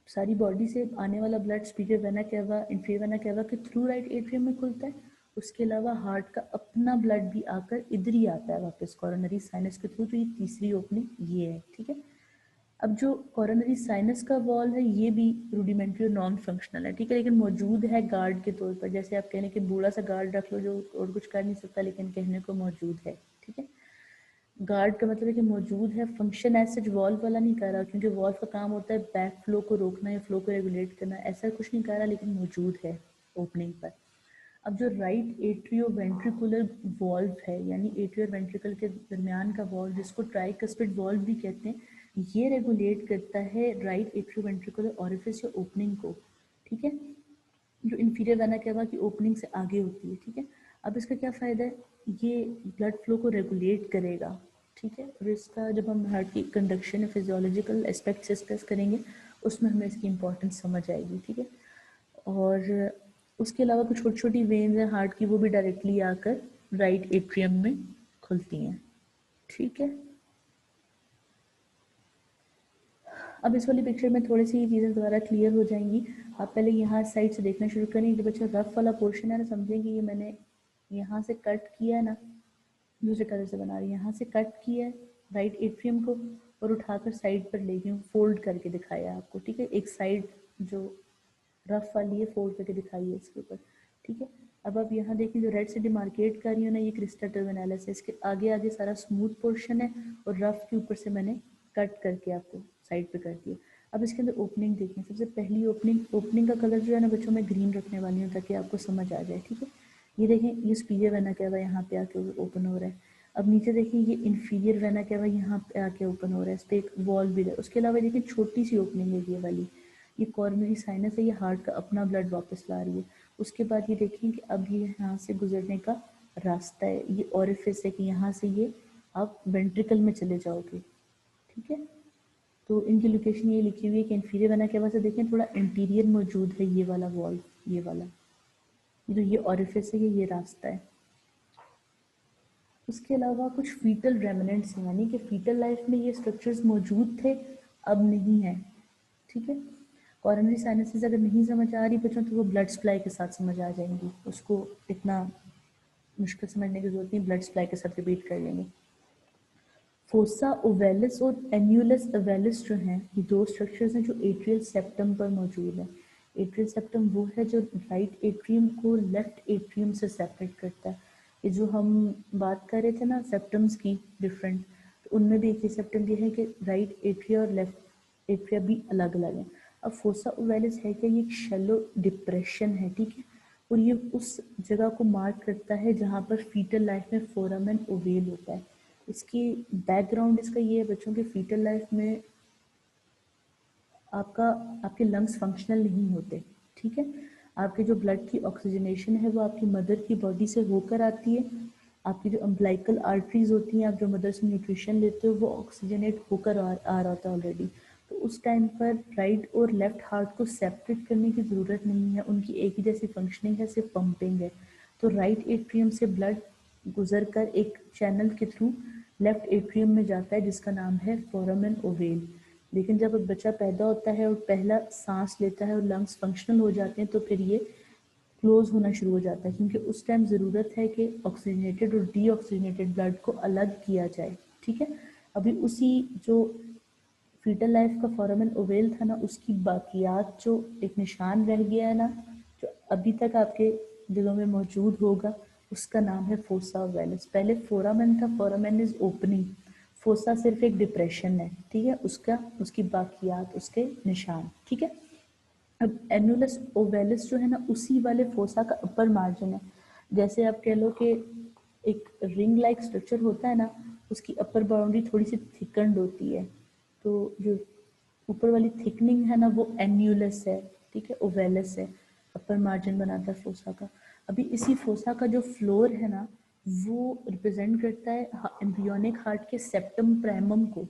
सारी बॉडी से आने वाला blood superior vena cava inferior vena cava के थ्रू राइट एट्रियम में खुलता है, उसके अलावा हार्ट का अपना ब्लड भी आकर इधर ही आता है वापस कॉरोनरी साइनस के थ्रू, तो ये तीसरी ओपनिंग ये है। ठीक है, अब जो कॉरोनरी साइनस का वॉल है ये भी रूडिमेंट्री और नॉन फंक्शनल है। ठीक है, लेकिन मौजूद है गार्ड के तौर पर, जैसे आप कहने कि बूढ़ा सा गार्ड रख लो जो और कुछ कर नहीं सकता लेकिन कहने को मौजूद है। ठीक है, गार्ड का मतलब है कि मौजूद है, फंक्शन ऐसे वॉल्व वाला नहीं कर रहा, क्योंकि वॉल्व का काम होता है बैक फ्लो को रोकना या फ्लो को रेगुलेट करना, ऐसा कुछ नहीं कर रहा लेकिन मौजूद है ओपनिंग पर। अब जो राइट एट्रियो वेंट्रिकुलर वॉल्व है, यानी एट्रियो और वेंट्रिकल के दरमियान का वॉल्व, जिसको ट्राइकस्पिड वॉल्व भी कहते हैं, ये रेगुलेट करता है राइट एट्रियो वेंट्रिकुलर ऑरिफिस या ओपनिंग को। ठीक है, जो इंफीरियर वेना कैवा की ओपनिंग से आगे होती है। ठीक है, अब इसका क्या फ़ायदा है, ये ब्लड फ्लो को रेगुलेट करेगा। ठीक है, और इसका जब हम हार्ट की कंडक्शन फिजियोलॉजिकल एस्पेक्ट डिस्कस करेंगे उसमें हमें इसकी इंपॉर्टेंस समझ आएगी। ठीक है, और उसके अलावा कुछ छोटी छोटी वेन्स हैं हार्ट की, वो भी डायरेक्टली आकर राइट एट्रियम में खुलती हैं। ठीक है, अब इस वाली पिक्चर में थोड़ी सी चीज़ें दोबारा क्लियर हो जाएंगी। आप पहले यहाँ साइड से देखना शुरू करें, जो बच्चा रफ वाला पोर्शन है ना, समझेंगे ये मैंने यहाँ से कट किया है ना, दूसरे कलर से बना रही है, यहाँ से कट किया है राइट एट्रियम को और उठाकर साइड पर ले गई हूँ, फोल्ड करके दिखाया आपको। ठीक है, एक साइड जो रफ वाली है फोल्ड करके दिखाई है इसके ऊपर। ठीक है, अब आप यहाँ देखिए जो रेड से डिमार्केट कर रही हूँ ना, ये क्रिस्टा टर्मिनलिस है, इसके आगे आगे सारा स्मूथ पोर्शन है और रफ के ऊपर से मैंने कट करके आपको साइड पे कर दिया। अब इसके अंदर ओपनिंग देखें, सबसे पहली ओपनिंग का कलर जो है ना बच्चों में ग्रीन रखने वाली हूँ ताकि आपको समझ आ जाए। ठीक है, ये देखें ये सुपीरियर वेना कैवा यहाँ पे आके ओपन हो रहा है। अब नीचे देखिए ये इन्फीरियर वेना कैवा यहाँ पे आके ओपन हो रहा है, इस पर एक वॉल भी है। उसके अलावा देखिए छोटी सी ओपनिंग है ये वाली, ये कॉर्नरी साइनस है, ये हार्ट का अपना ब्लड वापस ला रही है। उसके बाद ये देखिए कि अब ये यहाँ से गुजरने का रास्ता है, ये ऑरिफिस है कि यहाँ से ये आप वेंट्रिकल में चले जाओगे। ठीक है, तो इनकी लोकेशन ये लिखी हुई है कि इंफीरियर वेना कैवा से देखें थोड़ा इंटीरियर मौजूद है ये वाला वॉल, ये वाला जो ये ऑरिफिस है, ये रास्ता है। उसके अलावा कुछ फीटल रेमिनेंट्स हैं, यानी कि फीटल लाइफ में ये स्ट्रक्चर्स मौजूद थे, अब नहीं है। ठीक है, कॉरोनरी साइनसेस अगर नहीं समझ आ रही बच्चों तो वो ब्लड सप्लाई के साथ समझ आ जाएंगी, उसको इतना मुश्किल समझने की जरूरत नहीं, ब्लड सप्लाई के साथ रिपीट कर लेंगे। फोसा ओवेलिस और एन्यूलस ओवेलिस जो हैं ये दो स्ट्रक्चर्स हैं जो एट्रियल सेप्टम पर मौजूद है। एट्रियल सेप्टम वो है जो राइट एट्रियम को लेफ्ट एट्रियम से सेपरेट करता है। ये जो हम बात कर रहे थे ना सेप्टम्स की डिफरेंट, तो उनमें भी एक ही सेप्टम ये है कि राइट एट्रिया और लेफ्ट एट्रिया भी अलग अलग है। अब फोसा ओवैलिस है क्या, ये एक शैलो डिप्रेशन है, ठीक है, और ये उस जगह को मार्क करता है जहाँ पर फीटल लाइफ में फोरामेन ओवेल होता है। इसकी बैकग्राउंड इसका ये है बच्चों के फीटल लाइफ में आपके लंग्स फंक्शनल नहीं होते, ठीक है, आपके जो ब्लड की ऑक्सीजनेशन है वो आपकी मदर की बॉडी से होकर आती है, आपकी जो अम्बलाइकल आर्टरीज होती हैं, आप जो मदर से न्यूट्रिशन लेते हो वो ऑक्सीजनेट होकर आ रहा होता है ऑलरेडी। तो उस टाइम पर राइट और लेफ्ट हार्ट को सेपरेट करने की ज़रूरत नहीं है, उनकी एक ही जैसी फंक्शनिंग है, सिर्फ पंपिंग है। तो राइट एट्रियम से ब्लड गुजर कर एक चैनल के थ्रू लेफ्ट एट्रियम में जाता है जिसका नाम है फोरामेन ओवेल। लेकिन जब बच्चा पैदा होता है और पहला सांस लेता है और लंग्स फंक्शनल हो जाते हैं तो फिर ये क्लोज होना शुरू हो जाता है, क्योंकि उस टाइम ज़रूरत है कि ऑक्सीजनेटेड और डीऑक्सीजनेटेड ब्लड को अलग किया जाए, ठीक है। अभी उसी जो फीटल लाइफ का फोरामेन ओवेल था ना, उसकी बाकियात जो एक निशान रह गया है ना, जो अभी तक आपके दिलों में मौजूद होगा, उसका नाम है फोसा ओवेलिस। पहले फोरामेन था, फोरामेन इज ओपनिंग, फोसा सिर्फ एक डिप्रेशन है, ठीक है, उसकी बाकियात, उसके निशान, ठीक है। अब एनुलस ओवेलिस जो है ना, उसी वाले फोसा का अपर मार्जिन है। जैसे आप कह लो कि एक रिंग लाइक स्ट्रक्चर होता है ना, उसकी अपर बाउंड्री थोड़ी सी थिकंड होती है, तो जो ऊपर वाली थिकनिंग है ना वो एन्यूलस है, ठीक है, ओवेलस है, अपर मार्जिन बनाता है फोसा का। अभी इसी फोसा का जो फ्लोर है ना, वो रिप्रेजेंट करता है एम्ब्रियोनिक हार्ट के सेप्टम प्राइमम को,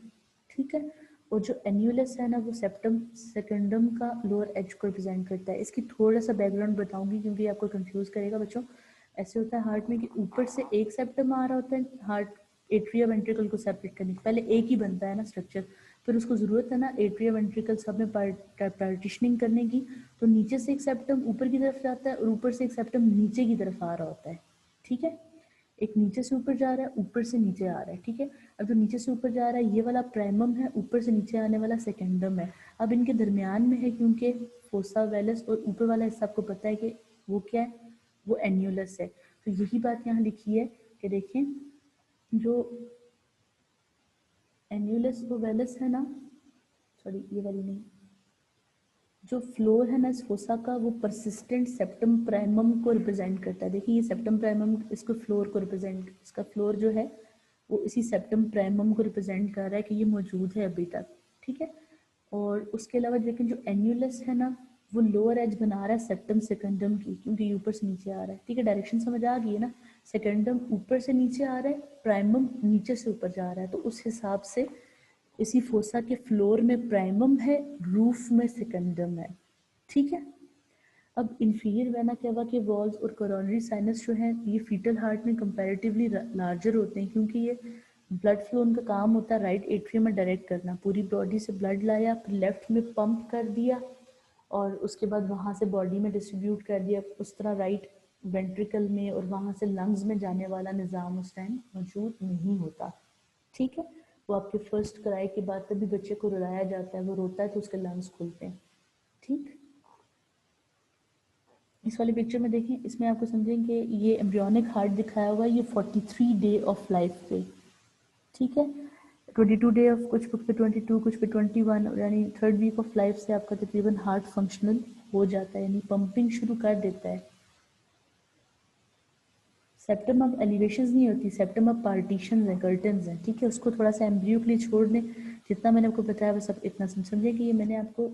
ठीक है, और जो एन्यूलस है ना वो सेप्टम सेकेंडम का लोअर एज को रिप्रेजेंट करता है। इसकी थोड़ा सा बैकग्राउंड बताऊंगी क्योंकि आपको कंफ्यूज करेगा बच्चों। ऐसे होता है हार्ट में कि ऊपर से एक सेप्टम आ रहा होता है हार्ट एट्रिया वेंट्रिकल को सेपरेट करने के, पहले एक ही बनता है ना स्ट्रक्चर, फिर उसको ज़रूरत है ना एट्रिया वेंट्रिकल सब में पार्टीशनिंग करने की, तो नीचे से एक सेप्टम ऊपर की तरफ जाता है और ऊपर से एक सेप्टम नीचे की तरफ आ रहा होता है, ठीक है, एक नीचे से ऊपर जा रहा है, ऊपर से नीचे आ रहा है, ठीक है। अब जो नीचे से ऊपर जा रहा है ये वाला प्राइमम है, ऊपर से नीचे आने वाला सेकेंडम है। अब इनके दरमियान में है क्योंकि फोसा वेलस, और ऊपर वाला हिस्सा आपको पता है कि वो क्या है, वो एन्यूलस है। तो यही बात यहाँ लिखी है कि देखें जो एन्यूलस ओवेलस है ना, सॉरी ये वाली नहीं, जो फ्लोर है ना इस फोसा का वो परसिस्टेंट सेप्टम प्राइमम को रिप्रेजेंट करता है। देखिए ये सेप्टम प्राइमम इसको फ्लोर को रिप्रेजेंट, इसका फ्लोर जो है वो इसी सेप्टम प्राइमम को रिप्रेजेंट कर रहा है कि ये मौजूद है अभी तक, ठीक है। और उसके अलावा लेकिन जो एन्यूलस है ना वो लोअर एज बना रहा है सेप्टम सेकेंडम की, क्योंकि ये ऊपर से नीचे आ रहा है, ठीक है, डायरेक्शन समझ आ गई है ना। सेकेंडम ऊपर से नीचे आ रहा है, प्राइमम नीचे से ऊपर जा रहा है, तो उस हिसाब से इसी फोसा के फ्लोर में प्राइमम है, रूफ में सेकेंडम है, ठीक है। अब इंफीरियर वेना केवा के वॉल्स और कोरोनरी साइनस जो है ये फीटल हार्ट में कंपैरेटिवली लार्जर होते हैं, क्योंकि ये ब्लड फ्लो उनका काम होता है राइट एट्रियम में डायरेक्ट करना, पूरी बॉडी से ब्लड लाया फिर लेफ्ट में पंप कर दिया और उसके बाद वहाँ से बॉडी में डिस्ट्रीब्यूट कर दिया, उस तरह राइट वेंट्रिकल में और वहाँ से लंग्स में जाने वाला निज़ाम उस टाइम मौजूद नहीं होता, ठीक है। वो आपके फर्स्ट क्राई के बाद तभी बच्चे को रुलाया जाता है, वो रोता है तो उसके लंग्स खुलते हैं, ठीक। इस वाली पिक्चर में देखें, इसमें आपको समझेंगे ये एम्ब्रियोनिक हार्ट दिखाया हुआ है, ये 43 डे ऑफ लाइफ पे, ठीक है, 22 डे ऑफ, कुछ बुक पे 22, कुछ पे 21, यानी थर्ड वीक ऑफ लाइफ से आपका तकरीबन हार्ट फंक्शनल हो जाता है, यानी पंपिंग शुरू कर देता है। सेप्टम अब एलिवेशन नहीं होती, सेप्टम अब पार्टीशन है, कर्टन्स हैं, ठीक है, उसको थोड़ा सा एम्ब्रियो के लिए छोड़ दें, जितना मैंने आपको बताया बस अब इतना समझे कि ये मैंने आपको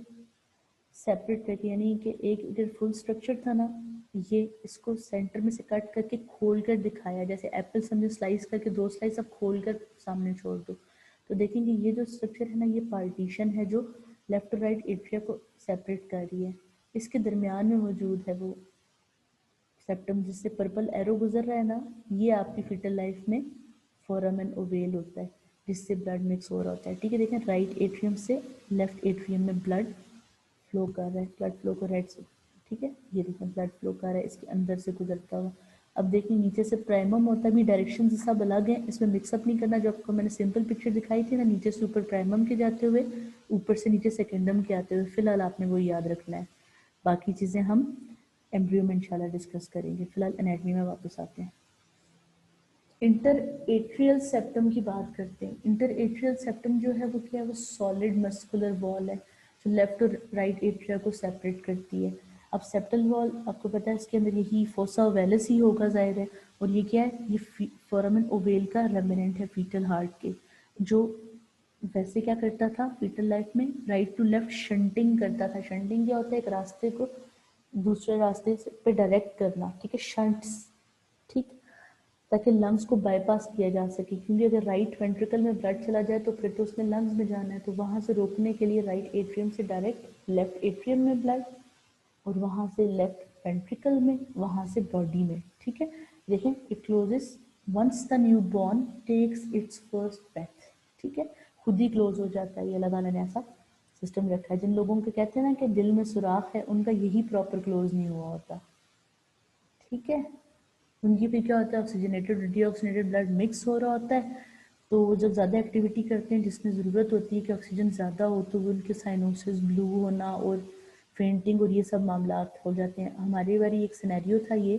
सेपरेट करके, यानी कि एक इधर फुल स्ट्रक्चर था ना, ये इसको सेंटर में से कट करके खोल कर दिखाया, जैसे एप्पल समझो स्लाइस करके दो स्लाइस अब खोल कर सामने छोड़ दो, तो देखेंगे ये जो स्ट्रक्चर है ना ये पार्टीशन है जो लेफ्ट और राइट एट्रिया को सेपरेट कर रही है। इसके दरमियान में मौजूद है वो सेप्टम जिससे पर्पल एरो गुजर रहा है ना, ये आपकी फिटल लाइफ में फोरामेन ओवेल होता है जिससे ब्लड मिक्स हो रहा होता है, ठीक है। देखें राइट एट्रियम से लेफ्ट एट्रियम में ब्लड फ्लो कर रहा है, ब्लड फ्लो को राइट से, ठीक है, ये देखें ब्लड फ्लो कर रहा है इसके अंदर से गुजरता हुआ। अब देखिए नीचे से प्राइमम होता है, भी डायरेक्शन सब अलग है, इसमें मिक्सअप नहीं करना, जो आपको मैंने सिंपल पिक्चर दिखाई थी ना, नीचे से ऊपर प्राइमम के जाते हुए ऊपर से नीचे सेकेंडम के आते हुए, फिलहाल आपने वो याद रखना है, बाकी चीज़ें हम एम्ब्रियो में इंशाल्लाह डिस्कस करेंगे। फिलहाल एनाटमी में वापस आते हैं। इंटर एट्रियल सेप्टम की बात करते हैं। इंटर एट्रियल सेप्टम जो है वो क्या है, वो सॉलिड मस्कुलर वॉल है लेफ्ट और राइट एट्रिया को सेपरेट करती है। अब सेप्टल वॉल आपको पता है इसके अंदर यही फोसा ओवेलस ही होगा जाहिर है, और ये क्या है, ये फोरामेन ओवेल का रेमिनेंट है फीटल हार्ट के, जो वैसे क्या करता था फीटल लाइफ में, राइट टू लेफ्ट शंटिंग करता था। शंटिंग क्या होता है, एक रास्ते को दूसरे रास्ते से पे डायरेक्ट करना, ठीक है, शंट्स, ठीक, ताकि लंग्स को बाईपास किया जा सके, क्योंकि अगर राइट वेंट्रिकल में ब्लड चला जाए तो फिर तो उसने लंग्स में जाना है, तो वहां से रोकने के लिए राइट एट्रियम से डायरेक्ट लेफ्ट एट्रियम में ब्लड, और वहां से लेफ्ट वेंट्रिकल में, वहां से बॉडी में, ठीक है। देखें, it closes once the newborn takes its first breath, ठीक है, खुद ही क्लोज हो जाता है। ये अल्लाह ताला ने ऐसा सिस्टम रखा है। जिन लोगों के कहते हैं ना कि दिल में सुराख है, उनका यही प्रॉपर क्लोज नहीं हुआ होता, ठीक है। उनकी फिर क्या होता है, ऑक्सीजनेटेड डीऑक्सीजनेटेड ब्लड मिक्स हो रहा होता है, तो वो जब ज़्यादा एक्टिविटी करते हैं जिसमें ज़रूरत होती है कि ऑक्सीजन ज़्यादा हो, तो वो उनके साइनोसिस, ब्लू होना और फेंटिंग और ये सब मामला हो जाते हैं। हमारे बारी एक सिनेरियो था ये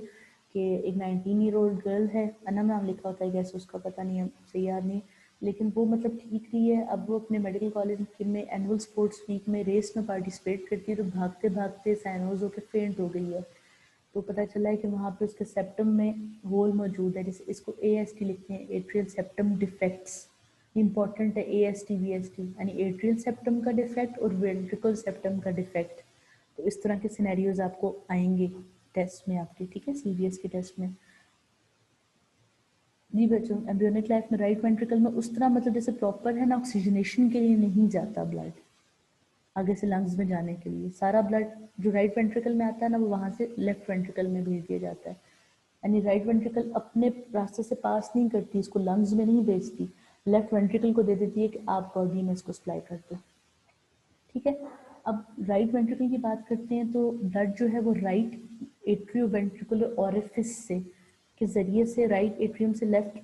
कि एक 19 ईयर ओल्ड गर्ल है, अना नाम लिखा होता है, कैसे उसका पता नहीं है, सही याद नहीं, लेकिन वो मतलब ठीक रही है। अब वो अपने मेडिकल कॉलेज में एनुअल स्पोर्ट्स वीक में रेस में पार्टिसिपेट करती है, तो भागते भागते साइनोज होकर फेंट हो गई है। तो पता चला है कि वहाँ पे उसके सेप्टम में होल मौजूद है, जैसे इसको AST लिखते हैं, एट्रियल सेप्टम डिफेक्ट्स। इंपॉर्टेंट है AST VST, यानी एट्रियल सेप्टम का डिफेक्ट और वेंट्रिकल सेप्टम का डिफेक्ट। तो इस तरह के सिनेरियोज आपको आएंगे टेस्ट में आपके, ठीक है, CBS के टेस्ट में। जी बच्चों, एम्ब्रियोनिक लाइफ में राइट वेंट्रिकल में उस तरह मतलब जैसे प्रॉपर है ना, ऑक्सीजनेशन के लिए नहीं जाता ब्लड आगे से लंग्स में जाने के लिए। सारा ब्लड जो राइट वेंट्रिकल में आता है ना, वो वहाँ से लेफ्ट वेंट्रिकल में भेज दिया जाता है। यानी राइट वेंट्रिकल अपने रास्ते से पास नहीं करती, इसको लंग्स में नहीं भेजती, लेफ्ट वेंट्रिकल को दे देती है कि आप बॉडी में इसको सप्लाई कर दो, ठीक है। अब राइट वेंट्रिकल की बात करते हैं, तो ब्लड जो है वो राइट एट्रियो वेंट्रिकुलर ओरिफिस से के जरिए से राइट एट्रियम से लेफ्ट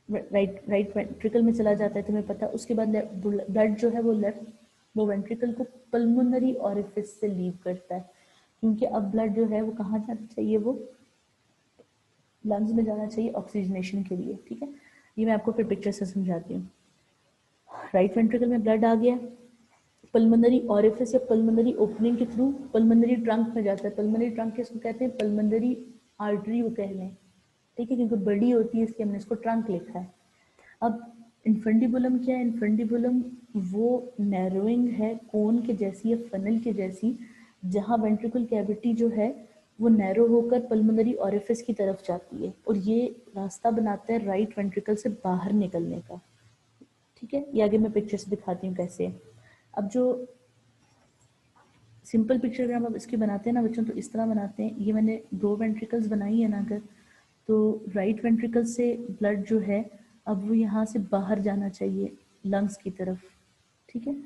राइट वेंट्रिकल में चला जाता है, तुम्हें पता। उसके बाद ब्लड जो है वो वेंट्रिकल को पल्मोनरी ओरिफिस से लीव करता है, क्योंकि अब ब्लड जो है वो कहाँ जाना चाहिए, वो लंग्स में जाना चाहिए ऑक्सीजनेशन के लिए, ठीक है। ये मैं आपको फिर पिक्चर से समझाती हूँ। राइट वेंट्रिकल में ब्लड आ गया, पल्मोनरी ओरिफिस या पल्मोनरी ओपनिंग के थ्रू पल्मोनरी ट्रंक में जाता है। पल्मोनरी ट्रंक किसको कहते हैं, पल्मोनरी आर्टरी वो कह लें, ठीक है, क्योंकि बड़ी होती है इसलिए हमने इसको ट्रंक लिखा है। अब इन्फंडिबुलम क्या है, इन्फंडिबुलम वो नैरोइंग है कोन के जैसी या फनल के जैसी, जहाँ वेंट्रिकल कैविटी जो है वो नैरो होकर पल्मोनरी ओरिफिस की तरफ जाती है, और ये रास्ता बनाता है राइट वेंट्रिकल से बाहर निकलने का, ठीक है। ये आगे मैं पिक्चर से दिखाती हूँ कैसे। अब जो सिंपल पिक्चर अगर हम अब इसकी बनाते हैं ना बच्चों, तो इस तरह बनाते हैं। ये मैंने 2 वेंट्रिकल्स बनाई है ना अगर, तो राइट वेंट्रिकल से ब्लड जो है अब वो यहाँ से बाहर जाना चाहिए लंग्स की तरफ, ठीक है।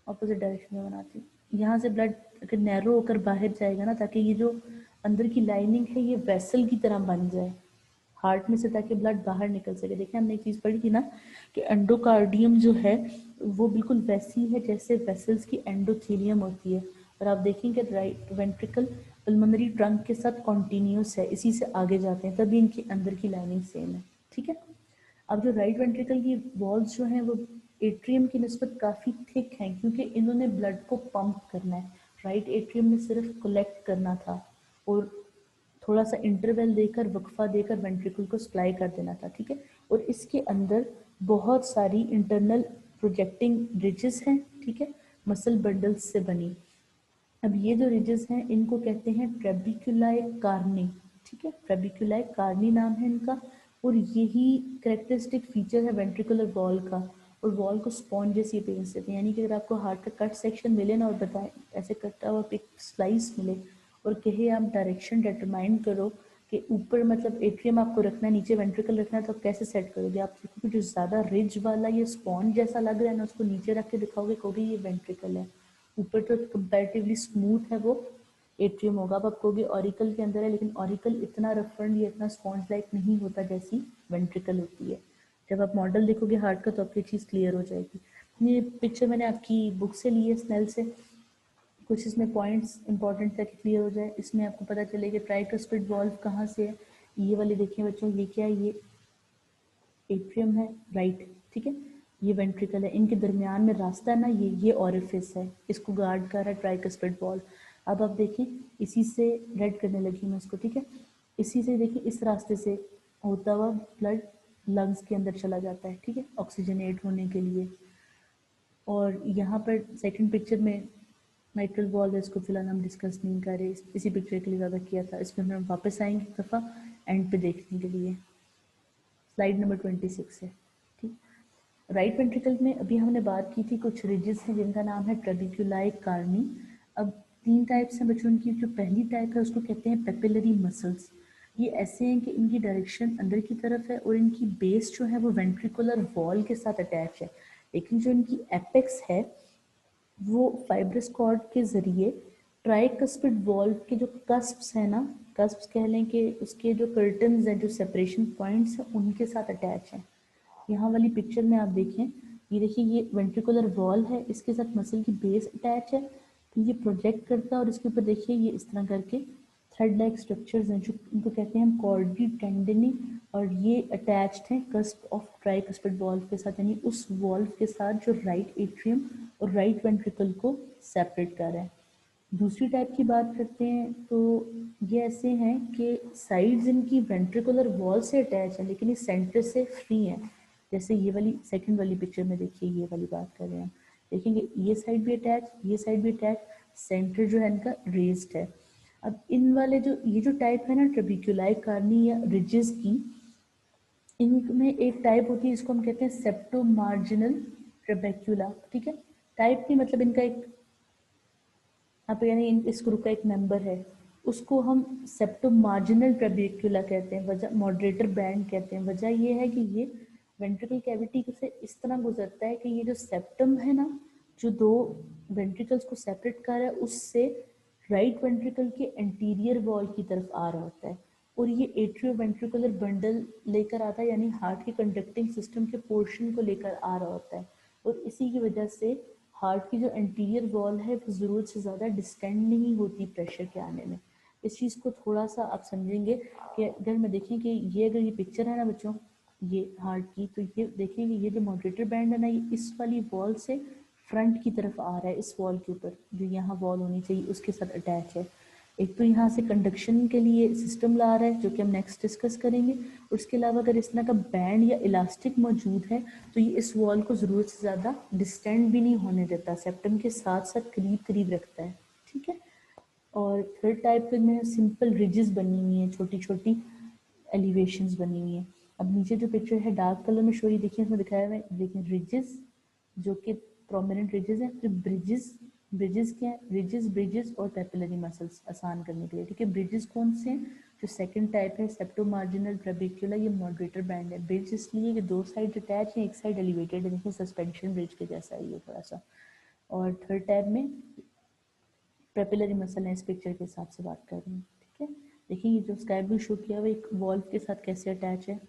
ऑपोजिट डायरेक्शन में बनाती हूँ। यहाँ से ब्लड अगर नैरो होकर बाहर जाएगा ना, ताकि ये जो अंदर की लाइनिंग है ये वेसल की तरह बन जाए हार्ट में से, ताकि ब्लड बाहर निकल सके। देखिए हमने एक चीज़ पढ़ी थी ना कि एंडोकार्डियम जो है वो बिल्कुल वैसी है जैसे वेसल्स की एंडोथेलियम होती है, और आप देखेंगे राइट वेंट्रिकल पल्मोनरी ट्रंक के साथ कॉन्टिन्यूस है, इसी से आगे जाते हैं, तभी इनकी अंदर की लाइनिंग सेम है, ठीक है। अब जो राइट वेंट्रिकल की वॉल्स जो हैं वो एट्रियम की निस्बत काफ़ी थिक हैं, क्योंकि इन्होंने ब्लड को पंप करना है, राइट एट्रियम में सिर्फ कलेक्ट करना था और थोड़ा सा इंटरवल देकर वक्फा देकर वेंट्रिकल को सप्लाई कर देना था, ठीक है। और इसके अंदर बहुत सारी इंटरनल प्रोजेक्टिंग रिजेस हैं, ठीक है, मसल बंडल्स से बनी। अब ये जो रिजेस हैं इनको कहते हैं ट्रेबिक्युलाए कार्नी, ठीक है, ट्रेबिक्युलाए कार्नी नाम है इनका, और यही करेक्टरिस्टिक फीचर है वेंट्रिकुलर वॉल का। और वॉल को स्पॉन्ज जैसी अपीयरेंस देते हैं, यानी कि अगर आपको हार्ट का कट सेक्शन मिले ना और बताएं ऐसे कटा हुआ एक स्लाइस मिले और कहे आप डायरेक्शन डिटरमाइन करो कि ऊपर मतलब एट्रियम आपको रखना है, नीचे वेंट्रिकल रखना है, तो आप कैसे सेट करोगे। आप देखोगे जो ज़्यादा रिज वाला ये स्पॉन्ज जैसा लग रहा है ना, उसको नीचे रख के दिखाओगे, कहोगे ये वेंट्रिकल है। ऊपर तो कंपैरेटिवली स्मूथ है वो एट्रियम होगा। अब आप कहोगे ऑरिकल के अंदर है, लेकिन ऑरिकल इतना रफर्ड या इतना स्पॉन्ज लाइक नहीं होता जैसी वेंट्रिकल होती है। जब आप मॉडल देखोगे हार्ट का तो आपकी चीज़ क्लियर हो जाएगी। ये पिक्चर मैंने आपकी बुक से ली है, स्नेल से, कुछ इसमें पॉइंट्स इंपॉर्टेंट ताकि क्लियर हो जाए। इसमें आपको पता चले कि ट्राइकस्पिड वॉल्व कहाँ से है। ये वाले देखिए बच्चों, ये क्या है, ये एट्रियम है राइट, ठीक है। ये वेंट्रिकल है, इनके दरमियान में रास्ता है ना, ये ऑरिफिस है, इसको गार्ड कर रहा है ट्राइकस्पिड वॉल्व। अब आप देखिए इसी से रेड करने लगी मैं इसको, ठीक है। इसी से देखिए इस रास्ते से होता हुआ ब्लड लंग्स के अंदर चला जाता है, ठीक है, ऑक्सीजनेट होने के लिए। और यहाँ पर सेकंड पिक्चर में माइट्रल वॉल्व है, इसको फिलहाल हम डिस्कस नहीं कर रहे, इसी पिक्चर के लिए ज़्यादा किया था, इसमें हम वापस आएंगे एक दफ़ा एंड पे देखने के लिए। स्लाइड नंबर 26 है, ठीक। राइट वेंट्रिकल में अभी हमने बात की थी, कुछ रिजेस हैं जिनका नाम है ट्रेबिक्युलाई कार्नी। अब तीन टाइप्स हैं बच्चों की। जो पहली टाइप है उसको कहते हैं पेपिलरी मसल्स। ये ऐसे हैं कि इनकी डायरेक्शन अंदर की तरफ है और इनकी बेस जो है वो वेंट्रिकुलर वॉल के साथ अटैच है, लेकिन जो इनकी एपेक्स है वो फाइब्रस कॉर्ड के ज़रिए ट्राइकस्पिड वॉल्व के जो कस्प्स हैं ना, कस्प्स कह लें कि उसके जो कर्टन्स हैं, जो सेपरेशन पॉइंट्स हैं, उनके साथ अटैच हैं। यहाँ वाली पिक्चर में आप देखें, ये देखिए ये वेंट्रिकुलर वॉल है, इसके साथ मसल की बेस अटैच है, तो ये प्रोजेक्ट करता है और इसके ऊपर देखिए ये इस तरह करके थ्रेड लाइक स्ट्रक्चर्स हैं जो इनको कहते हैं हम कॉर्डी टेंडनी, और ये अटैच्ड हैं कस्प ऑफ ट्राइकस्पिड वॉल्व के साथ, यानी उस वॉल्व के साथ जो राइट एट्रियम और राइट वेंट्रिकल को सेपरेट कर रहा है। दूसरी टाइप की बात करते हैं तो ये ऐसे हैं कि साइड्स इनकी वेंट्रिकुलर वॉल से अटैच है लेकिन ये सेंटर से फ्री हैं। जैसे ये वाली सेकंड वाली पिक्चर में देखिए, ये वाली बात कर रहे हैं हम, देखेंगे ये साइड भी अटैच, ये साइड भी अटैच, सेंटर जो है इनका रेज्ड है। अब इन वाले जो ये जो टाइप है ना ट्रेबिक्युलाई कार्नी या रिजेस की, इनमें एक टाइप होती है इसको हम कहते हैं सेप्टो मार्जिनल ट्रेबेक्युला, ठीक है। टाइप की मतलब इनका एक, अब यानी इस ग्रुप का एक मेंबर है, उसको हम सेप्टो मार्जिनल ट्रेबेक्युला कहते हैं, वजह मॉडरेटर बैंड कहते हैं। वजह ये है कि ये वेंट्रिकल कैविटी से इस तरह गुजरता है कि ये जो सेप्टम है ना, जो दो वेंट्रिकल्स को सेपरेट कर रहा है, उससे राइट वेंट्रिकल के एंटीरियर वॉल की तरफ आ रहा होता है और ये एट्रियो वेंट्रिकुलर बंडल लेकर आता है, यानी हार्ट के कंडक्टिंग सिस्टम के पोर्शन को लेकर आ रहा होता है। और इसी की वजह से हार्ट की जो एंटीरियर वॉल है वो ज़रूरत से ज़्यादा डिस्टेंड नहीं होती प्रेशर के आने में। इस चीज़ को थोड़ा सा आप समझेंगे कि अगर मैं देखें कि ये अगर ये पिक्चर है ना बच्चों, ये हार्ट की, तो ये देखेंगे ये जो मॉडरेटर बैंड है ना, ये इस वाली वॉल से फ्रंट की तरफ आ रहा है, इस वॉल के ऊपर जो यहाँ वॉल होनी चाहिए उसके साथ अटैच है। एक तो यहाँ से कंडक्शन के लिए सिस्टम ला रहा है जो कि हम नेक्स्ट डिस्कस करेंगे, और उसके अलावा अगर इस तरह का बैंड या इलास्टिक मौजूद है तो ये इस वॉल को ज़रूरत से ज़्यादा डिस्टेंड भी नहीं होने देता, सेप्टम के साथ साथ करीब करीब रखता है, ठीक है। और थर्ड टाइप में सिंपल रिजेस बनी हुई हैं, छोटी छोटी एलिवेशंस बनी हुई हैं। अब नीचे जो पिक्चर है डार्क कलर में शो, ये देखिए इसमें दिखाया हुआ है, देखिए रिजेस जो कि प्रोमिनेंट रिजेस हैं। फिर ब्रिजेस, ब्रिजेस क्या है, रिजेस, ब्रिजेस और पेपिलरी मसल्स आसान करने के लिए, ठीक है। ब्रिजेस कौन से हैं, जो सेकंड टाइप है सेप्टो मार्जिनल ट्रेबेक्युला, ये मॉडरेटर बैंड है। ब्रिज इसलिए कि दो साइड अटैच है, एक साइड एलिवेटेड है, देखिए सस्पेंशन ब्रिज के जैसा है ये थोड़ा सा। और थर्ड टाइप में पेपिलरी मसल है, इस पिक्चर के हिसाब से बात कर रही हूँ, ठीक है। देखिए ये जो स्काई ब्लू शो किया हुआ एक वॉल्व के साथ कैसे अटैच है।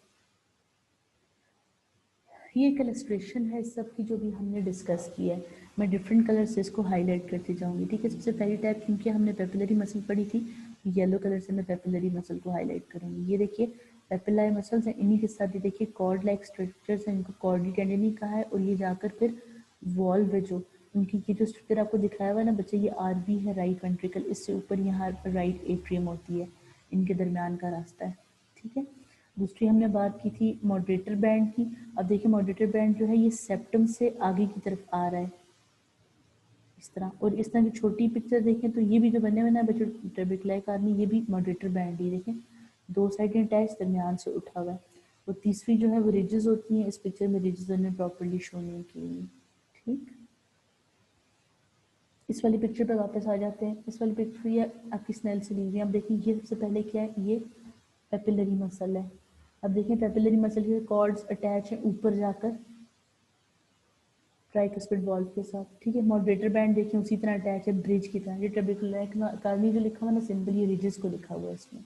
ये एक इलस्ट्रेशन है इस सब की जो भी हमने डिस्कस किया है। मैं डिफरेंट कलर से इसको हाईलाइट करती जाऊंगी, ठीक है। सबसे पहली टाइप क्योंकि हमने पेपिलरी मसल पढ़ी थी, येलो कलर से मैं पेपिलरी मसल को हाईलाइट करूंगी। ये देखिए पेपिलरी मसल्स हैं, इन्हीं के साथ ये देखिए कॉर्ड लाइक स्ट्रक्चर्स हैं, इनको कॉर्डी टेंडनी कहा है, और ये जाकर फिर वॉल्व है जो उनकी, ये जो स्ट्रक्चर आपको दिखाया हुआ है ना बच्चे, ये आरबी है राइट वेंट्रिकल, इससे ऊपर यहाँ राइट एट्रियम होती है, इनके दरमियान का रास्ता है, ठीक है। दूसरी हमने बात की थी मॉडरेटर बैंड की। अब देखिए मॉडरेटर बैंड जो है ये सेप्टम से आगे की तरफ आ रहा है इस तरह, और इस तरह की छोटी पिक्चर देखें तो ये भी जो बने हुए ना बच्चों ट्रेबेक्युलाई कार्नी, ये भी मॉडरेटर बैंड ही देखें, दो साइड अटैच, दरमियान से उठा हुआ है। और तीसरी जो है वो रिजेस होती हैं, इस पिक्चर में रिजेस हमने प्रॉपरली शो नहीं की, ठीक। इस वाली पिक्चर पे वापस आ जाते हैं। इस वाली पिक्चर ये आपकी स्नेल से ली हुई है। अब देखिए ये सबसे पहले क्या है, ये पेपिलरी मसल है। अब देखिए पेपिलरी मसल के कॉर्ड्स अटैच है ऊपर जाकर ट्राइकस्पिड वॉल्व के साथ, ठीक है। मॉडरेटर बैंड देखिए उसी तरह अटैच है ब्रिज की तरह। ये ट्रेबेकुलर कार्नी जो लिखा हुआ ना सिंपल, ये रिजेस को लिखा हुआ है इसमें,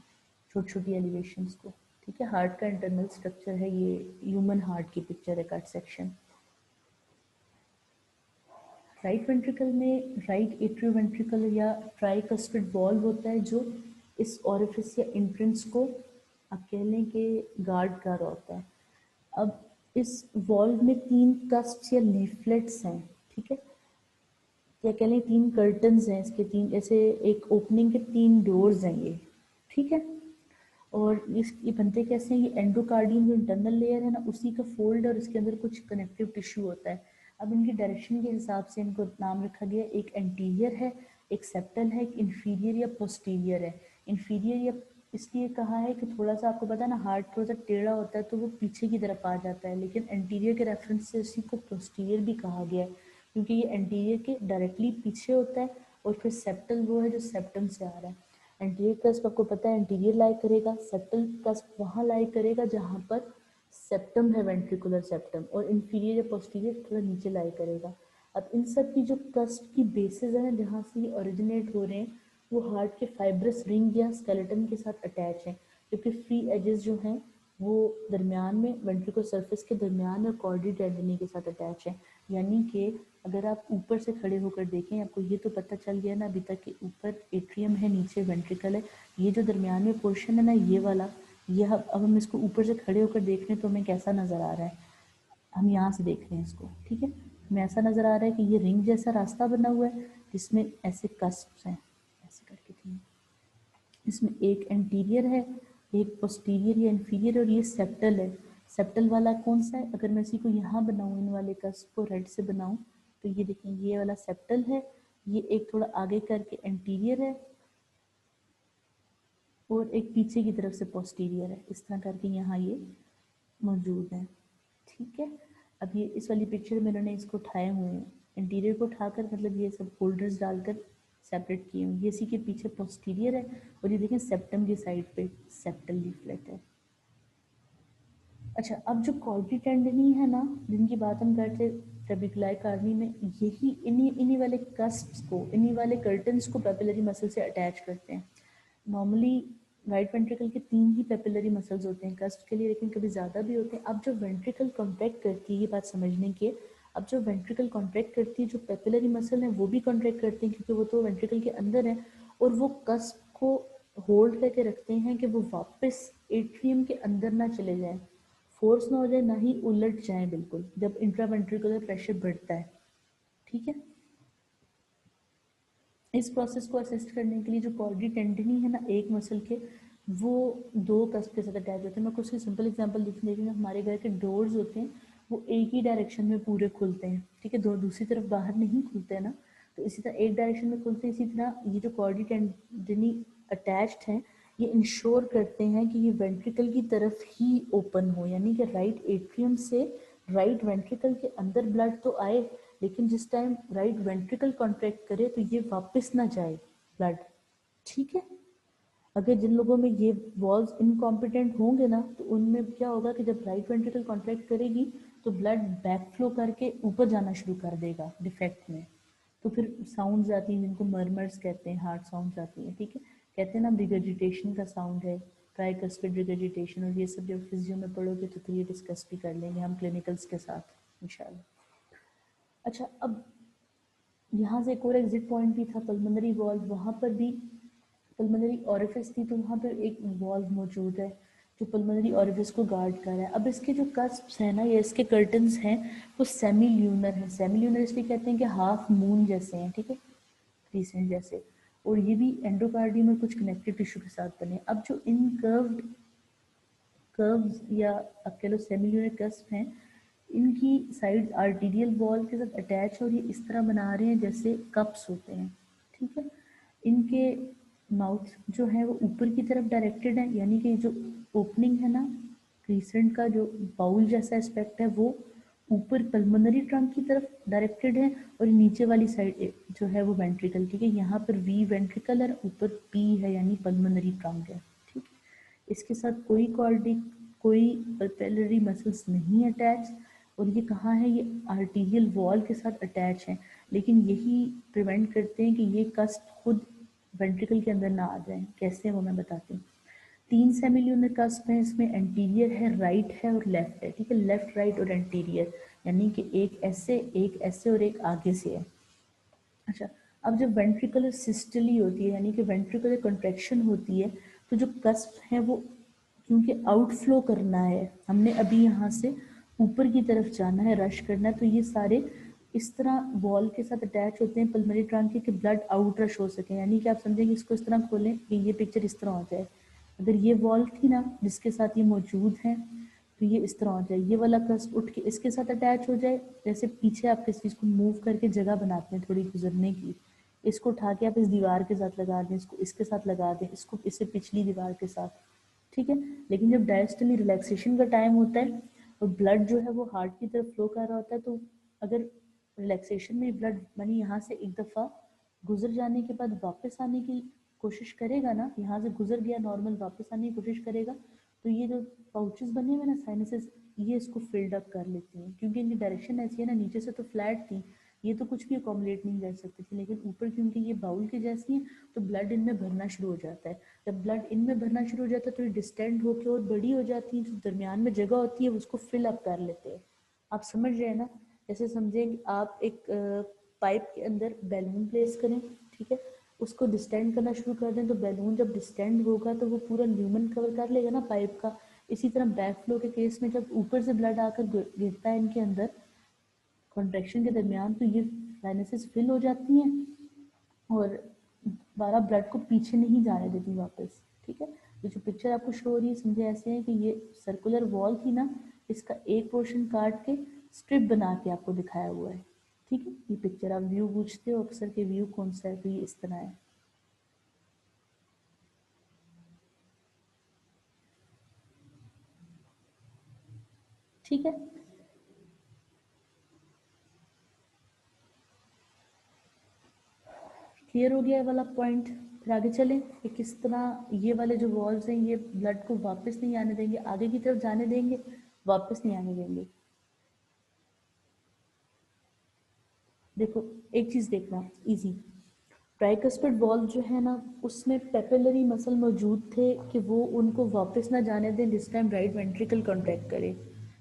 छोटी छोटी एलिवेशंस को, ठीक है। हार्ट का इंटरनल स्ट्रक्चर है ये, ह्यूमन हार्ट की पिक्चर है कट सेक्शन। राइट वेंट्रिकल में राइट एट्रियो वेंट्रिकल या ट्राइकस्पिड वॉल्व होता है जो इस ऑरिफिस या एंट्रेंस को आप कह लें कि गार्ड कर रहा होता है। अब इस वॉल्व में 3 कस्प्स या लीफलेट्स हैं, ठीक है, या कह लें 3 कर्टन्स हैं इसके, 3 ऐसे एक ओपनिंग के 3 डोर्स हैं ये, ठीक है। और ये बनते कैसे हैं, ये एंडोकार्डियम जो इंटरनल लेयर है ना उसी का फोल्ड और इसके अंदर कुछ कनेक्टिव टिश्यू होता है। अब इनकी डायरेक्शन के हिसाब से इनको नाम रखा गया, एक एंटीरियर है, एक सेप्टल है, एक इंफीरियर या पोस्टीरियर है। इंफीरियर या इसलिए कहा है कि थोड़ा सा आपको पता है ना हार्ट थोड़ा सा टेढ़ा होता है तो वो पीछे की तरफ आ जाता है, लेकिन एंटीरियर के रेफरेंस से इसी को पोस्टीरियर भी कहा गया है क्योंकि ये एंटीरियर के डायरेक्टली पीछे होता है। और फिर सेप्टल वो है जो सेप्टम से आ रहा है। एंटीरियर कस्प आपको पता है एंटीरियर लाई करेगा, सेप्टल कस्प वहाँ लाई करेगा जहाँ पर सेप्टम है, वेंट्रिकुलर सेप्टम, और इंफीरियर या पोस्टीरियर थोड़ा नीचे लाई करेगा। अब इन सब की जो कस्प की बेसिस है ना जहाँ से ये ओरिजिनेट हो रहे हैं वो हार्ट के फाइब्रस रिंग या स्केलेटन के साथ अटैच हैं, क्योंकि फ्री एजेस जो हैं वो दरमियान में वेंट्रिकुलर सरफेस के दरमियान और कॉर्डी टेंडनी के साथ अटैच हैं। यानी कि अगर आप ऊपर से खड़े होकर देखें आपको ये तो पता चल गया ना अभी तक कि ऊपर एट्रियम है, नीचे वेंट्रिकल है। ये जो दरमियान में पोर्शन है ना ये वाला, ये अब हम इसको ऊपर से खड़े होकर देख रहे हैं तो हमें कैसा नज़र आ रहा है, हम यहाँ से देख रहे हैं इसको, ठीक है। हमें ऐसा नज़र आ रहा है कि ये रिंग जैसा रास्ता बना हुआ है जिसमें ऐसे कस्प्स हैं, ऐसे करके थी, इसमें एक एंटीरियर है, एक पोस्टीरियर या इंफीरियर, और ये सेप्टल है। सेप्टल वाला कौन सा है, अगर मैं इसी को यहाँ बनाऊँ, इन वाले कस्प को रेड से बनाऊँ तो ये देखें ये वाला सेप्टल है, ये एक थोड़ा आगे करके एंटीरियर है और एक पीछे की तरफ से पोस्टीरियर है, इस तरह करके यहाँ ये मौजूद है, ठीक है। अब ये इस वाली पिक्चर में इन्होंने इसको उठाए हुए हैं, इंटीरियर को उठाकर मतलब ये सब होल्डर्स डालकर सेपरेट किए हुए, ये इसी के पीछे पोस्टीरियर है और ये देखें सेप्टम की साइड पे सेप्टल लीफलेट है। अच्छा, अब जो कॉर्डी टेंडनी है ना जिनकी बात हम करते ट्रेबिकुलाई कार्नी में, यही इन्हीं इन्हीं वाले कस्प्स को, इन्हीं वाले कर्टन्स को पेपिलरी मसल से अटैच करते हैं। नॉर्मली राइट वेंट्रिकल के 3 ही पेपिलरी मसल्स होते हैं कस्प के लिए, लेकिन कभी ज़्यादा भी होते हैं। अब जो वेंट्रिकल कॉन्ट्रैक्ट करती है, ये बात समझने की है, अब जो वेंट्रिकल कॉन्ट्रैक्ट करती है जो पेपिलरी मसल है वो भी कॉन्ट्रैक्ट करते हैं क्योंकि वो तो वेंट्रिकल के अंदर है, और वो कस्प को होल्ड करके रखते हैं कि वो वापस एट्रियम के अंदर ना चले जाएं, फोर्स ना हो जाए, ना ही उलट जाए बिल्कुल जब इंट्रावेंट्रिकुलर प्रेशर बढ़ता है, ठीक है। इस प्रोसेस को असिस्ट करने के लिए जो कॉर्डी टेंडनी है ना एक मसल के, वो 2 कस्प के साथ अटैच होते हैं। मैं कुछ सिंपल एग्जांपल दे रही हूँ, हमारे घर के डोर्स होते हैं वो एक ही डायरेक्शन में पूरे खुलते हैं, ठीक है, दूसरी तरफ बाहर नहीं खुलते हैं ना, तो इसी तरह एक डायरेक्शन में खुलते हैं। इसी तरह ये जो कॉर्डी टेंडनी अटैच्ड हैं ये इंश्योर करते हैं कि ये वेंट्रिकल की तरफ ही ओपन हो, यानी कि राइट एट्रियम से राइट वेंट्रिकल के अंदर ब्लड तो आए, लेकिन जिस टाइम राइट वेंट्रिकल कॉन्ट्रैक्ट करे तो ये वापस ना जाए ब्लड, ठीक है। अगर जिन लोगों में ये वॉल्व्स इनकॉम्पिटेंट होंगे ना तो उनमें क्या होगा कि जब राइट वेंट्रिकल कॉन्ट्रैक्ट करेगी तो ब्लड बैक फ्लो करके ऊपर जाना शुरू कर देगा डिफेक्ट में, तो फिर साउंड्स आती हैं जिनको मर्मर्स कहते हैं, हार्ट साउंड्स आती हैं, ठीक है। कहते हैं ना रिगर्जिटेशन का साउंड है, ट्राइकस्पिड रिगर्जिटेशन, और ये सब जब फिजियो में पढ़ोगे तो फिर ये डिस्कस भी कर लेंगे हम क्लिनिकल्स के साथ इंशाल्लाह। अच्छा, अब यहाँ से एक और एग्जिट पॉइंट भी था पल्मोनरी वॉल्व, वहाँ पर भी पल्मोनरी ऑरिफिस थी तो वहाँ पर एक वॉल्व मौजूद है जो पल्मोनरी ऑरिफिस को गार्ड कर रहा है। अब इसके जो कस्प्स हैं ना या इसके कर्टन्स हैं वो सेमी ल्यूनर हैं। सेमी ल्यूनर इसलिए कहते हैं कि हाफ मून जैसे हैं, ठीक है, क्रीसेंट जैसे, और ये भी एंडोकार्डियम में कुछ कनेक्टिव टिश्यू के साथ बने। अब जो इन कर्व्स या आप कह लो सेमी ल्यूनर कस्प हैं, इनकी साइड आर्टीरियल वॉल के साथ अटैच और ये इस तरह बना रहे हैं जैसे कप्स होते हैं, ठीक है। इनके माउथ जो है वो ऊपर की तरफ डायरेक्टेड है, यानी कि जो ओपनिंग है ना क्रीसेंट का जो बाउल जैसा एस्पेक्ट है वो ऊपर पल्मोनरी ट्रंक की तरफ डायरेक्टेड है, और नीचे वाली साइड जो है वो वेंट्रिकल, ठीक है। यहाँ पर वी वेंट्रिकल है, ऊपर पी है यानी पल्मोनरी ट्रंक है, ठीक है। इसके साथ कोई कॉर्डिक कोई पेपिलरी मसल्स नहीं अटैच, और ये कहाँ है, ये आर्टीरियल वॉल के साथ अटैच है, लेकिन यही प्रिवेंट करते हैं कि ये कस्ट खुद वेंट्रिकल के अंदर ना आ जाए। कैसे वो मैं बताती हूँ। 3 सेमिल्यूनर कस्प है, इसमें एंटीरियर है, राइट है और लेफ्ट है, ठीक है, लेफ्ट राइट और एंटीरियर, यानी कि एक ऐसे और एक आगे से है। अच्छा, अब जब वेंट्रिकुलर सिस्टली होती है यानी कि वेंट्रिकुलर कंट्रैक्शन होती है तो जो कस्प है वो क्योंकि आउटफ्लो करना है, हमने अभी यहाँ से ऊपर की तरफ जाना है, रश करना है, तो ये सारे इस तरह वॉल के साथ अटैच होते हैं पल्मोनरी ट्रंक के कि ब्लड आउट रश हो सके। यानी कि आप समझेंगे इसको इस तरह खोलें कि ये पिक्चर इस तरह हो जाए। अगर ये वॉल थी ना जिसके साथ ये मौजूद है तो ये इस तरह हो जाए, ये वाला कस उठ के इसके साथ अटैच हो जाए। जैसे पीछे आप किसी चीज़ को मूव करके जगह बनाते हैं थोड़ी गुजरने की, इसको उठा के आप इस दीवार के साथ लगा दें, इसको इसके साथ लगा दें, इसको इससे पिछली दीवार के साथ, ठीक है। लेकिन जब डायस्टली रिलैक्सेशन का टाइम होता है और ब्लड जो है वो हार्ट की तरफ फ्लो कर रहा होता है, तो अगर रिलैक्सेशन में ब्लड मानी यहाँ से एक दफ़ा गुजर जाने के बाद वापस आने की कोशिश करेगा ना, यहाँ से गुजर गया नॉर्मल वापस आने की कोशिश करेगा, तो ये जो पाउचेस बने हुए ना साइनसेस, ये इसको फिल्ड अप कर लेती हैं। क्योंकि इनकी डायरेक्शन ऐसी है ना, नीचे से तो फ्लैट थी, ये तो कुछ भी अकोमोडेट नहीं कर सकती थी, लेकिन ऊपर क्योंकि ये बाउल की जैसी है तो ब्लड इनमें भरना शुरू हो जाता है। जब ब्लड इनमें भरना शुरू हो जाता है तो ये डिस्टेंड होकर और बड़ी हो जाती है, जो दरमियान में जगह होती है उसको फिल अप कर लेते हैं। आप समझ रहे हैं ना? जैसे समझें कि आप एक पाइप के अंदर बैलून प्लेस करें, ठीक है, उसको डिस्टेंड करना शुरू कर दें, तो बैलून जब डिस्टेंड होगा तो वो पूरा ल्यूमन कवर कर लेगा ना पाइप का। इसी तरह बैक फ्लो के केस में जब ऊपर से ब्लड आकर गिरता है इनके अंदर कॉन्ट्रैक्शन के दरमियान, तो ये साइनसेस फिल हो जाती हैं और दोबारा ब्लड को पीछे नहीं जाने देती वापस, ठीक है। तो जो पिक्चर आपको शो हो रही है समझे ऐसे है कि ये सर्कुलर वॉल थी ना, इसका एक पोर्शन काट के स्ट्रिप बना के आपको दिखाया हुआ है, ठीक है। ये पिक्चर आप व्यू पूछते हो अक्सर के व्यू कौन सा है, तो ये इस तरह है, ठीक है। क्लियर हो गया ये वाला पॉइंट? फिर आगे चलें कि किस तरह ये वाले जो वॉल्स हैं ये ब्लड को वापस नहीं आने देंगे, आगे की तरफ जाने देंगे, वापस नहीं आने देंगे। देखो एक चीज़ देखना इजी, ट्राइकस्पिड वॉल्व जो है ना उसमें पेपिलरी मसल मौजूद थे कि वो उनको वापस ना जाने दें जिस टाइम राइट वेंट्रिकल कॉन्ट्रैक्ट करे।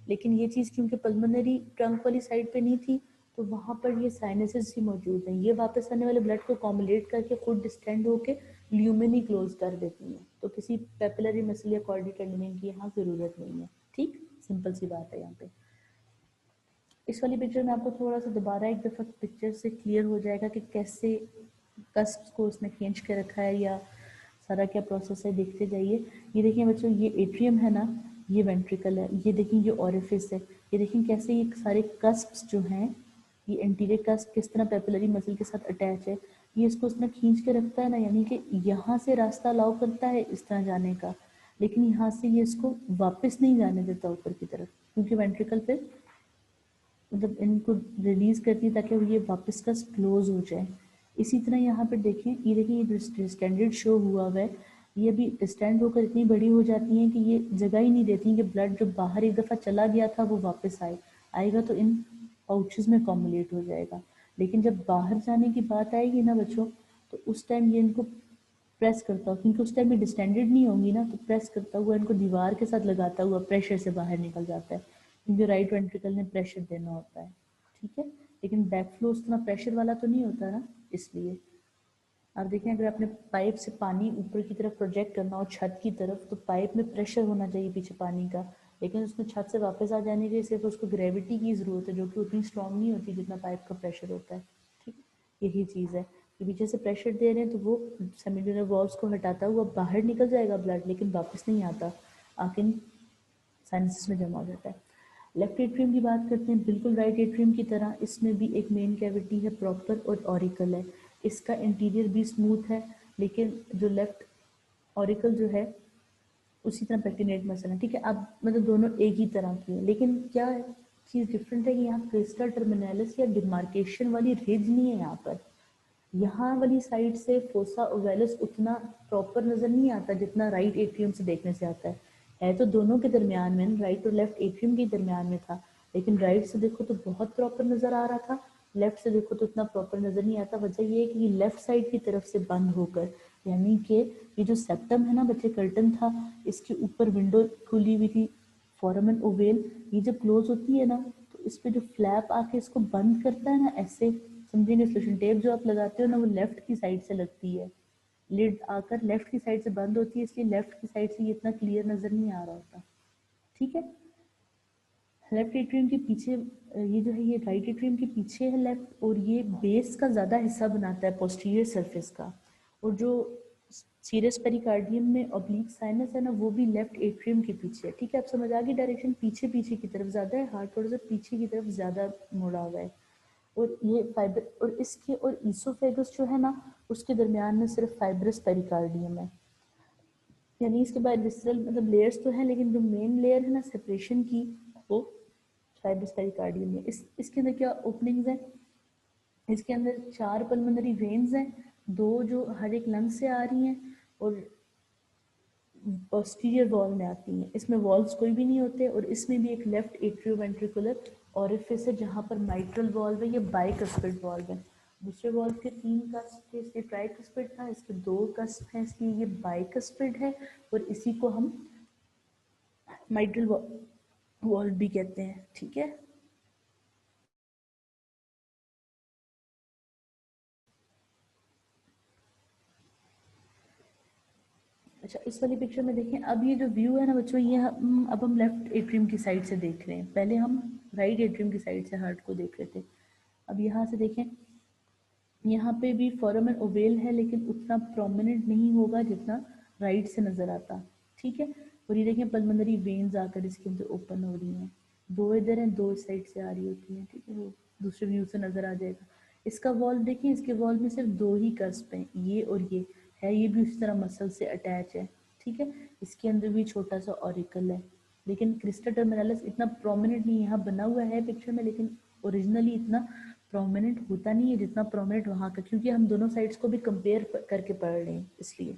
लेकिन ये चीज़ क्योंकि पल्मोनरी ट्रंक वाली साइड पे नहीं थी तो वहाँ पर ये साइनसेस ही मौजूद हैं, ये वापस आने वाले ब्लड को कॉमुलेट करके खुद डिस्टेंड होके ल्यूमिनी क्लोज कर देती हैं, तो किसी पेपिलरी मसल या कॉर्डी टेंडनिंग की यहाँ ज़रूरत नहीं है, ठीक। सिंपल सी बात है यहाँ पे। इस वाली पिक्चर में आपको थोड़ा सा दोबारा एक दफ़ा पिक्चर से क्लियर हो जाएगा कि कैसे कस्प को उसने खींच के रखा है या सारा क्या प्रोसेस है, देखते जाइए। ये देखिए बच्चों, ये एट्रियम है ना, ये वेंट्रिकल है, ये देखिए ये ऑरिफिस है, ये देखिए कैसे ये सारे कस्प्स जो हैं, ये एंटीरियर कस्प किस तरह पेपिलरी मसल के साथ अटैच है, ये इसको उसने खींच के रखता है ना, यानी कि यहाँ से रास्ता अलाउ करता है इस तरह जाने का, लेकिन यहाँ से ये इसको वापस नहीं जाने देता ऊपर की तरफ, क्योंकि वेंट्रिकल पे मतलब इनको रिलीज करती है ताकि ये वापस का क्लोज हो जाए। इसी तरह यहाँ पे देखें, ये देखिए ये डिस्टेंडेड शो हुआ हुआ है, ये भी डिस्टेंड होकर इतनी बड़ी हो जाती हैं कि ये जगह ही नहीं देती कि ब्लड जो बाहर एक दफ़ा चला गया था वो वापस आएगा तो इन पाउचेस में कॉमुलेट हो जाएगा। लेकिन जब बाहर जाने की बात आएगी ना बच्चों, तो उस टाइम ये इनको प्रेस करता हूँ, क्योंकि उस टाइम भी डिस्टेंडेड नहीं होंगी ना, तो प्रेस करता हुआ इनको दीवार के साथ लगाता हुआ प्रेशर से बाहर निकल जाता है, क्योंकि राइट वेंट्रिकल ने प्रेशर देना होता है, ठीक है। लेकिन बैक फ्लो उस तरह प्रेशर वाला तो नहीं होता ना, इसलिए आप देखें अगर आपने पाइप से पानी ऊपर की तरफ प्रोजेक्ट करना हो छत की तरफ, तो पाइप में प्रेशर होना चाहिए पीछे पानी का, लेकिन उसमें छत से वापस आ जाने के लिए सिर्फ उसको ग्रेविटी की ज़रूरत है, जो कि उतनी स्ट्रॉन्ग नहीं होती जितना पाइप का प्रेशर होता है, ठीक है। यही चीज़ है कि पीछे से प्रेशर दे रहे हैं तो वो सेमिलर वॉल्स को हटाता हुआ बाहर निकल जाएगा ब्लड, लेकिन वापस नहीं आता, आखिर साइनसेस में जमा हो जाता है। लेफ्ट एट्रियम की बात करते हैं, बिल्कुल राइट एट्रियम की तरह इसमें भी एक मेन कैविटी है प्रॉपर और ऑरिकल है, इसका इंटीरियर भी स्मूथ है, लेकिन जो लेफ्ट ऑरिकल जो है उसी तरह पेक्टिनेट मसल है, ठीक है। अब मतलब दोनों एक ही तरह की है, लेकिन क्या चीज़ डिफरेंट है कि यहाँ क्रिस्टल टर्मिनलिस या डिमार्केशन वाली रिज नहीं है, यहाँ पर यहाँ वाली साइड से फोसा ओवेलस उतना प्रॉपर नज़र नहीं आता जितना राइट एट्रियम से देखने से आता है तो दोनों के दरमियान में, राइट और लेफ्ट एट्रियम के दरमियान में था, लेकिन राइट से देखो तो बहुत प्रॉपर नज़र आ रहा था, लेफ्ट से देखो तो उतना प्रॉपर नज़र नहीं आता। वजह ये है कि ये लेफ्ट साइड की तरफ से बंद होकर, यानी कि ये जो सेप्टम है ना बच्चे, कर्टन था, इसके ऊपर विंडो खुली हुई थी, फोरामन ओवेल, ये जब क्लोज होती है ना तो इस पे जो फ्लैप आके इसको बंद करता है ना, ऐसे समझेंगे, फ्लोशन टेप जो आप लगाते हो ना वो लेफ्ट की साइड से लगती है, लिड आकर लेफ्ट की साइड से बंद होती है, इसलिए लेफ्ट की साइड से ये इतना क्लियर नज़र नहीं आ रहा होता, ठीक है। लेफ्ट एट्रियम के पीछे ये जो है ये राइट एट्रियम के पीछे है लेफ्ट, और ये बेस का ज़्यादा हिस्सा बनाता है पोस्टीरियर सरफेस का। और जो सीरस पेरिकार्डियम में ऑब्लिक साइनस है ना, वो भी लेफ्ट एट्रियम के पीछे है। ठीक है, आप समझ आ गई डायरेक्शन, पीछे पीछे की तरफ ज़्यादा है, हार्ट थोड़ा सा पीछे की तरफ ज़्यादा मुड़ा हुआ है। और ये फाइबर, और इसके और ईसोफेगस जो है ना, उसके दरमियान में सिर्फ फाइब्रस पेरिकार्डियम है। यानी इसके बाद विसरल मतलब लेयर्स तो है, लेकिन जो मेन लेयर है ना सेपरेशन की, वो फाइब्रस पेरिकार्डियम में। इसके अंदर क्या ओपनिंग्स हैं? इसके अंदर 4 पल्मोनरी वेन्स हैं, 2 जो हर एक लंग से आ रही हैं और पोस्टीरियर वॉल में आती हैं। इसमें वॉल्स कोई भी नहीं होते, और इसमें भी एक लेफ्ट एट्रियोवेंट्रिकुलर ऑरिफिस है जहाँ पर माइट्रल वॉल्व है, ये बाइकस्पिड वॉल्व है। दूसरे वॉल्व के 3 कस्प थे, इसके ट्राइकस्पिड था, इसके 2 कस्प हैं, इसलिए ये बाइकस्पिड है, और इसी को हम माइट्रल वॉल्व भी कहते हैं। ठीक है, अच्छा इस वाली पिक्चर में देखें, अब ये जो व्यू है ना बच्चों, ये अब हम लेफ्ट एट्रियम की साइड से देख रहे हैं, पहले हम राइट एट्रियम की साइड से हार्ट को देख रहे थे। अब यहाँ से देखें, यहाँ पे भी फोरामेन ओवेल है, लेकिन उतना प्रोमिनेंट नहीं होगा जितना राइट से नज़र आता। ठीक है, और ये देखें पल्मोनरी वेन्स आकर इसके अंदर ओपन हो रही हैं, 2 इधर हैं, 2 इस साइड से आ रही होती हैं। ठीक है, वो दूसरे व्यू से नज़र आ जाएगा। इसका वॉल देखिए, इसके वॉल में सिर्फ 2 ही कस्प हैं, ये और ये है, ये भी उसी तरह मसल से अटैच है। ठीक है, इसके अंदर भी छोटा सा ऑरिकल है, लेकिन क्रिस्टा टर्मिनलिस इतना प्रोमिनेंट नहीं, यहाँ बना हुआ है पिक्चर में, लेकिन ओरिजिनली इतना प्रोमिनेंट होता नहीं है जितना प्रोमिनेंट वहाँ का, क्योंकि हम दोनों साइड्स को भी कंपेयर करके पढ़ रहे हैं इसलिए।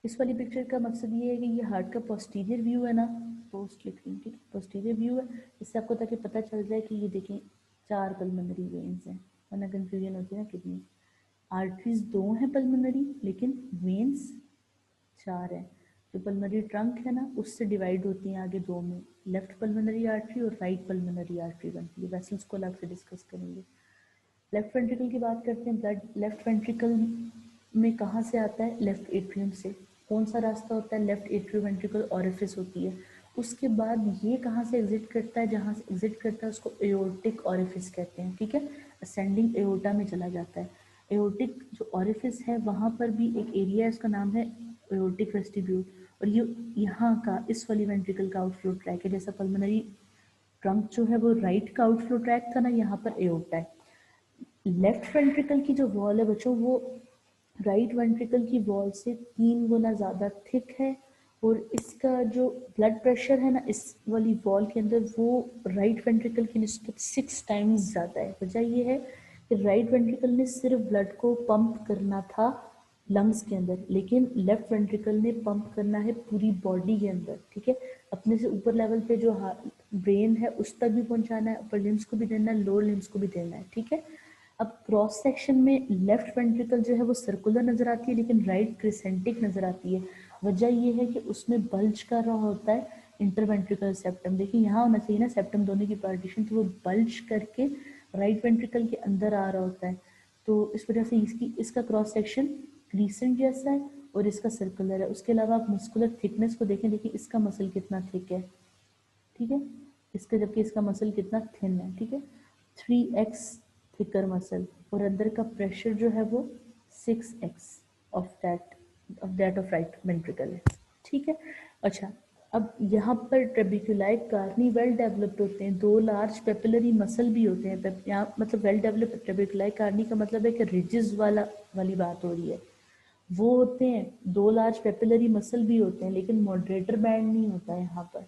इस वाली पिक्चर का मकसद ये है कि ये हार्ट का पोस्टीरियर व्यू है ना, पोस्ट लिख रही हूँ, ठीक है, पोस्टीरियर व्यू है, इससे आपको ताकि पता चल जाए कि ये देखें 4 पल्मोनरी वेन्स हैं, वरना कन्फ्यूजन होती है ना कितनी। आर्टरीज 2 हैं पल्मोनरी, लेकिन वेन्स 4 है। जो पल्मोनरी ट्रंक है ना, उससे डिवाइड होती हैं आगे 2 में, लेफ्ट पल्मोनरी आर्टरी और राइट पल्मोनरी आर्टरी बनती है। वेसल्स को अलग से डिस्कस करेंगे। लेफ्ट वेंट्रिकल की बात करते हैं। ब्लड लेफ्ट वेंट्रिकल में कहाँ से आता है? लेफ्ट एट्रियम से। कौन सा रास्ता होता है? लेफ्ट एट्रियो वेंट्रिकल ऑरिफिस होती है। उसके बाद ये कहाँ से एग्जिट करता है? जहाँ से एग्जिट करता है उसको एओर्टिक ऑरिफिस कहते हैं। ठीक है, असेंडिंग एओर्टा में चला जाता है। एओर्टिक जो ऑरिफिस है वहाँ पर भी एक एरिया है, उसका नाम है एओर्टिक वेस्टिब्यूल, और ये यहाँ का इस वाली वेंट्रिकल का आउटफ्लो ट्रैक है। जैसा पल्मोनरी ट्रंक जो है वो राइट का आउटफ्लो ट्रैक था ना, यहाँ पर एओर्टा है। लेफ्ट वेंट्रिकल की जो वॉल है बच्चों, वो राइट वेंट्रिकल की वॉल से 3 गुना ज़्यादा थिक है, और इसका जो ब्लड प्रेशर है ना इस वाली वॉल के अंदर, वो राइट वेंट्रिकल की निस्बत 6 टाइम्स ज़्यादा है। वजह ये है कि राइट वेंट्रिकल ने सिर्फ ब्लड को पंप करना था लंग्स के अंदर, लेकिन लेफ्ट वेंट्रिकल ने पंप करना है पूरी बॉडी के अंदर। ठीक है, अपने से ऊपर लेवल पे जो ब्रेन है उस तक भी पहुंचाना है, अपर लिम्स को भी देना है, लोअर लिम्स को भी देना है। ठीक है, अब क्रॉस सेक्शन में लेफ्ट वेंट्रिकल जो है वो सर्कुलर नजर आती है, लेकिन राइट क्रिसेंटिक नजर आती है। वजह ये है कि उसमें बल्ज कर रहा होता है इंटरवेंट्रिकल सेप्टम। देखिए यहाँ होना चाहिए ना सेप्टम दोनों की पार्टीशन, तो वो बल्ज करके राइट वेंट्रिकल के अंदर आ रहा होता है। तो इस वजह से इसका क्रॉस सेक्शन क्रीसेंट जैसा है और इसका सर्कुलर है। उसके अलावा आप मस्कुलर थिकनेस को देखें, देखिए इसका मसल कितना थिक है। ठीक है, इसका जबकि इसका मसल कितना थिन है। ठीक है, 3x थिकर मसल, और अंदर का प्रेशर जो है वो 6x ऑफ राइट वेंट्रिकल है। ठीक है, अच्छा अब यहाँ पर ट्रेबिकुलाई कार्नी वेल डेवलप्ड होते हैं, 2 लार्ज पेपिलरी मसल भी होते हैं। यहाँ मतलब वेल डेवलप्ड ट्रेबिकुलाई कार्नी का मतलब है कि रिजिज वाली बात हो रही है, वो होते हैं। 2 लार्ज पेपिलरी मसल भी होते हैं, लेकिन मॉडरेटर बैंड नहीं होता है यहाँ पर,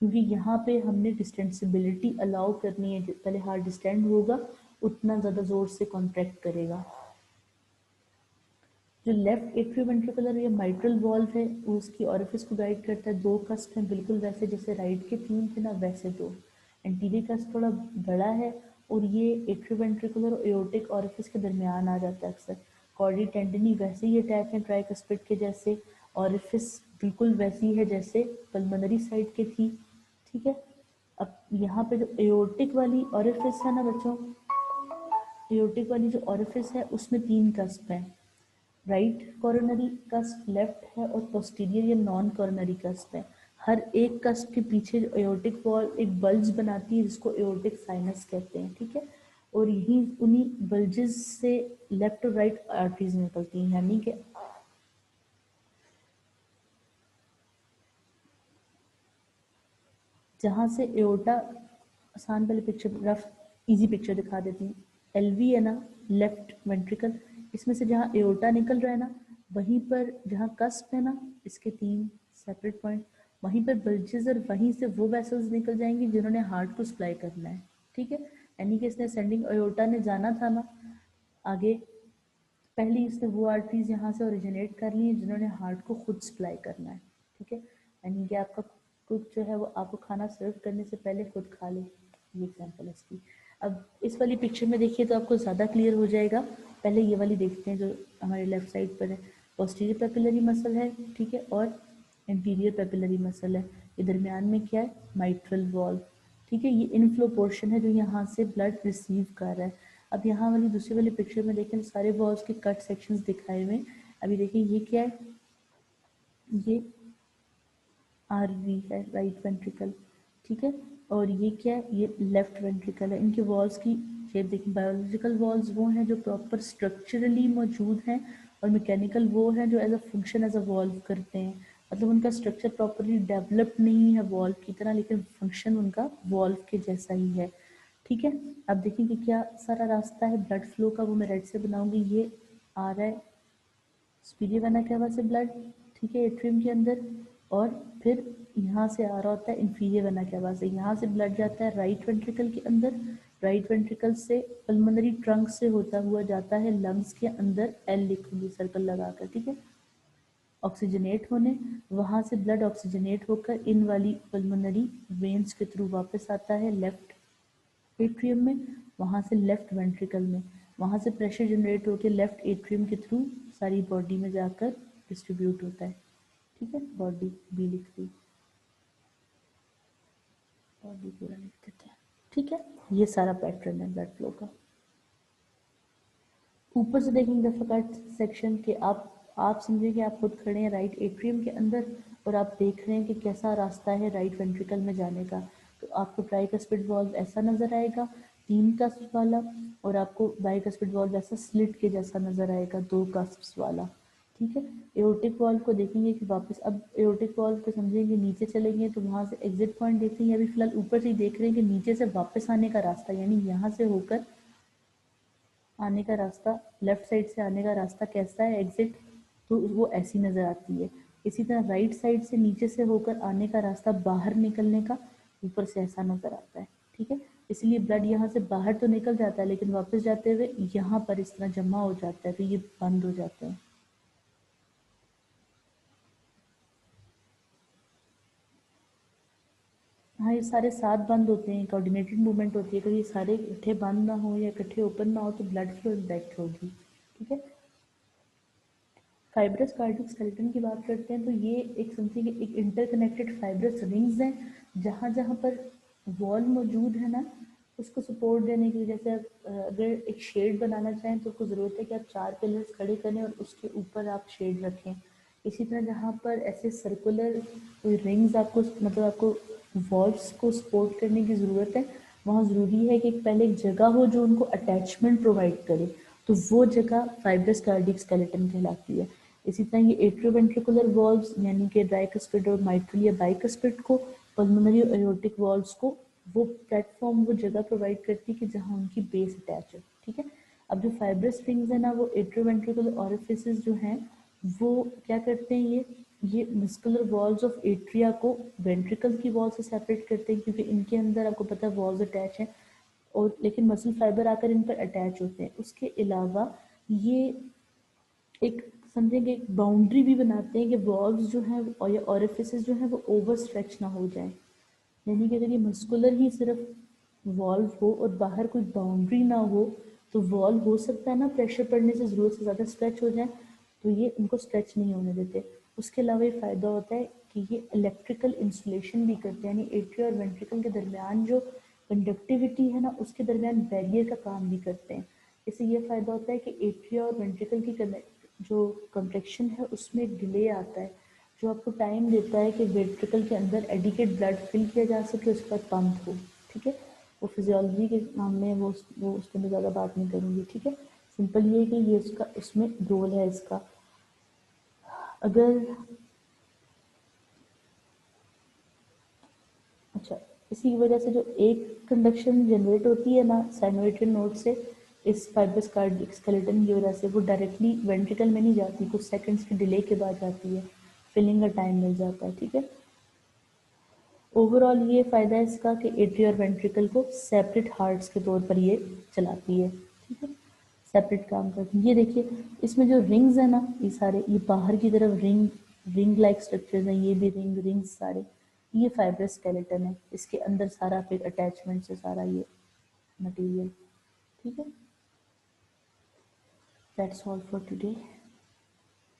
क्योंकि यहाँ पे हमने डिस्टेंसिबिलिटी अलाउ करनी है। पहले हार्ट डिस्टेंड होगा, उतना ज़्यादा ज़ोर से कॉन्ट्रैक्ट करेगा। जो लेफ्ट एट्रियोवेंट्रिकुलर या माइट्रल वॉल्व है वो उसकी ऑरिफिस को गाइड करता है। 2 कस्प हैं, बिल्कुल वैसे जैसे राइट के 3 थे ना, वैसे 2। एंटीरियर कस्प थोड़ा बड़ा है, और ये एट्रियोवेंट्रिकुलर और एओर्टिक ऑरिफिस के दरमियान आ जाता है अक्सर। कॉर्डी टेंडनी वैसे ही अटैच है ट्राइकस्पिड के जैसे, ऑरिफिस बिल्कुल वैसी है जैसे पल्मोनरी साइड के थी। ठीक है, अब यहाँ पे जो एओर्टिक वाली ऑरिफिस है ना बच्चों, एओर्टिक वाली जो ऑरिफिस है उसमें 3 कस्प हैं। राइट कॉरोनरी कस्प लेफ्ट है, और पोस्टीरियर या नॉन कॉरोनरी कस्प है। हर एक कस्प के पीछे जो एओर्टिक वॉल एक बल्ज बनाती है जिसको एओर्टिक साइनस कहते हैं, ठीक है। और यही उन्हीं बल्जेस से लेफ्ट और राइट आर्टरीज निकलती हैं, यानी कि जहाँ से एओर्टा, आसान वाली पिक्चर, रफ इजी पिक्चर दिखा देती हूँ। एलवी है ना, लेफ्ट वेंट्रिकल, इसमें से जहाँ एओर्टा निकल रहा है ना, वहीं पर जहाँ कस्प है ना, इसके 3 सेपरेट पॉइंट, वहीं पर बल्जेस, और वहीं से वो वेसल्स निकल जाएंगी जिन्होंने हार्ट को सप्लाई करना है, ठीक है। यानी कि इसने सेंडिंग एओर्टा ने जाना था ना आगे, पहले इसने वो आर्टरीज यहाँ से ओरिजिनेट कर ली हैं जिन्होंने हार्ट को खुद सप्लाई करना है, ठीक है। यानी कि आपका कुक जो है वो आपको खाना सर्व करने से पहले खुद खा ले, ये एग्जांपल है इसकी। अब इस वाली पिक्चर में देखिए तो आपको ज़्यादा क्लियर हो जाएगा। पहले ये वाली देखते हैं जो हमारे लेफ्ट साइड पर है, पोस्टीरियर पेपिलरी मसल है, ठीक है, और इंटीरियर पेपिलरी मसल है। ये दरमियान में क्या है, माइट्रल वॉल्व, ठीक है। ये इनफ्लो पोर्शन है जो यहाँ से ब्लड रिसीव कर रहा है। अब यहाँ वाली दूसरी वाली पिक्चर में देखें सारे वॉल्स के कट सेक्शंस दिखाए हुए। अभी देखिए ये क्या है, ये आरवी है, राइट वेंट्रिकल, ठीक है। और ये क्या है, ये लेफ्ट वेंट्रिकल है। इनके वॉल्स की शेप देखिए, बायोलॉजिकल वॉल्स वो हैं जो प्रॉपर स्ट्रक्चरली मौजूद हैं, और मैकेनिकल वो हैं जो as a function as a valve करते हैं। मतलब उनका स्ट्रक्चर प्रॉपरली डेवलप नहीं है वॉल्व की तरह, लेकिन फंक्शन उनका वॉल्व के जैसा ही है, ठीक है। अब देखेंगे क्या सारा रास्ता है ब्लड फ्लो का, वो मैं रेड से बनाऊंगी। ये आ रहा है सुपीरियर वेना कैवा से ब्लड, ठीक है, एट्रियम के अंदर, और फिर यहाँ से आ रहा होता है इंफीरियर वेना कैवा से, यहाँ से ब्लड जाता है राइट वेंट्रिकल के अंदर, राइट वेंट्रिकल से पल्मोनरी ट्रंक से होता हुआ जाता है लंग्स के अंदर, एल लिखूंगी सर्कल लगाकर, ठीक है, ऑक्सीजनेट होने, वहाँ से ब्लड ऑक्सीजनेट होकर इन वाली पल्मोनरी वेन्स के थ्रू वापस आता है लेफ्ट एट्रियम में, वहाँ से लेफ्ट वेंट्रिकल में, वहाँ से प्रेशर जनरेट होकर लेफ्ट एट्रियम के थ्रू सारी बॉडी में जाकर डिस्ट्रीब्यूट होता है, ठीक है। बॉडी बी लिख दी, बॉडी पूरा लिख देते हैं, ठीक है। ये सारा पैटर्न है ब्लड फ्लो का। ऊपर से देखेंगे फकट सेक्शन के आप समझिए कि आप खुद खड़े हैं राइट एट्रियम के अंदर, और आप देख रहे हैं कि कैसा रास्ता है राइट वेंट्रिकल में जाने का। तो आपको ट्राइकस्पिड वॉल्व ऐसा नज़र आएगा 3 कस्प वाला, और आपको बाइकस्पिड वॉल्व ऐसा स्लिट के जैसा नज़र आएगा 2 कस्प वाला, ठीक है। एओर्टिक वॉल्व को देखेंगे कि वापस, अब एओर्टिक वॉल्व को समझेंगे नीचे चलेंगे तो वहाँ से एग्जिट पॉइंट देखते हैं, अभी फिलहाल ऊपर से ही देख रहे हैं कि नीचे से वापस आने का रास्ता, यानी यहाँ से होकर आने का रास्ता, लेफ्ट साइड से आने का रास्ता कैसा है एग्जिट, तो वो ऐसी नज़र आती है। इसी तरह राइट साइड से नीचे से होकर आने का रास्ता बाहर निकलने का ऊपर से ऐसा नज़र आता है, ठीक है। इसलिए ब्लड यहाँ से बाहर तो निकल जाता है लेकिन वापस जाते हुए यहाँ पर इस तरह जमा हो जाता है, तो ये बंद हो जाते हैं। हाँ, ये सारे साथ बंद होते हैं, कोऑर्डिनेटेड मूवमेंट होती है। अगर ये सारे इकट्ठे बंद ना हो या इकट्ठे ओपन ना हो तो ब्लड फ्लो इम्पैक्ट होगी, ठीक है। फाइब्रस कार्डियक स्केलेटन की बात करते हैं तो ये एक समथिंग, एक इंटरकनेक्टेड फाइब्रस रिंग्स हैं, जहाँ जहाँ पर वॉल मौजूद है ना, उसको सपोर्ट देने के लिए, जैसे आप अगर एक शेड बनाना चाहें तो आपको ज़रूरत है कि आप 4 पिलर्स खड़े करें और उसके ऊपर आप शेड रखें। इसी तरह जहाँ पर ऐसे सर्कुलर कोई रिंग्स आपको, मतलब आपको वॉल्स को सपोर्ट करने की ज़रूरत है, वहाँ ज़रूरी है कि पहले एक जगह हो जो उनको अटैचमेंट प्रोवाइड करे, तो वो जगह फाइब्रस कार्डियक स्केलेटन कहलाती है। इसी तरह ये एट्रियोवेंट्रिकुलर वॉल्व्स यानी कि ट्राइकस्पिड और माइट्रल या बाइकस्पिड को, पल्मोनरी और एओर्टिक वॉल्व्स को वो प्लेटफॉर्म, वो जगह प्रोवाइड करती है कि जहाँ उनकी बेस अटैच है, ठीक है। अब जो फाइब्रस रिंग्स है ना, वो एट्रियोवेंट्रिकुलर ऑरिफिसेस जो हैं वो क्या करते हैं, ये मस्कुलर वॉल्स ऑफ एट्रिया को वेंट्रिकल की वॉल से सेपरेट करते हैं, क्योंकि इनके अंदर आपको पता है वॉल्स अटैच हैं, और लेकिन मसल फाइबर आकर इन पर अटैच होते हैं। उसके अलावा ये एक समझेंगे एक बाउंड्री भी बनाते हैं कि वॉल्व्स जो हैं और या ऑरिफिसेस जो हैं वो ओवर स्ट्रेच ना हो जाए, यानी कि अगर ये मस्कुलर ही सिर्फ वॉल्व हो और बाहर कोई बाउंड्री ना हो तो वॉल्व हो सकता है ना प्रेशर पड़ने से ज़रूरत से ज़्यादा स्ट्रेच हो जाए, तो ये उनको स्ट्रेच नहीं होने देते। उसके अलावा ये फ़ायदा होता है कि ये इलेक्ट्रिकल इंसुलेशन भी करते हैं, यानी एट्रिया और वेंट्रिकल के दरमियान जो कंडक्टिविटी है ना, उसके दरमियान बैरियर का काम भी करते हैं। इससे ये फ़ायदा होता है कि एट्रिया और वेंट्रिकल की जो कंट्रैक्शन है उसमें डिले आता है, जो आपको टाइम देता है कि वेंट्रिकल के अंदर एडिकेट ब्लड फिल किया जा सके, उसके बाद पंप हो, ठीक है। वो फिजियोलॉजी के मामले में वो उसके अंदर ज़्यादा बात नहीं करूँगी, ठीक है। सिंपल ये है कि ये उसका उसमें रोल है इसका। अगर अच्छा, इसी की वजह से जो एक कंडक्शन जनरेट होती है ना साइनोवियल नोड से, इस फाइब्रस कार्डियक स्केलेटन की वजह से वो डायरेक्टली वेंट्रिकल में नहीं जाती, कुछ सेकंड्स के डिले के बाद जाती है, फिलिंग का टाइम मिल जाता है, ठीक है। ओवरऑल ये फ़ायदा है इसका कि एट्रिया और वेंट्रिकल को सेपरेट हार्ट्स के तौर पर ये चलाती है, ठीक है, सेपरेट काम करती है। ये देखिए इसमें जो रिंग्स है ना, ये सारे ये बाहर की तरफ रिंग लाइक स्ट्रक्चर्स हैं, ये भी रिंग्स सारे, ये फाइब्रस स्केलेटन है, इसके अंदर सारा फिर अटैचमेंट है सारा ये मटेरियल, ठीक है। That's all for today.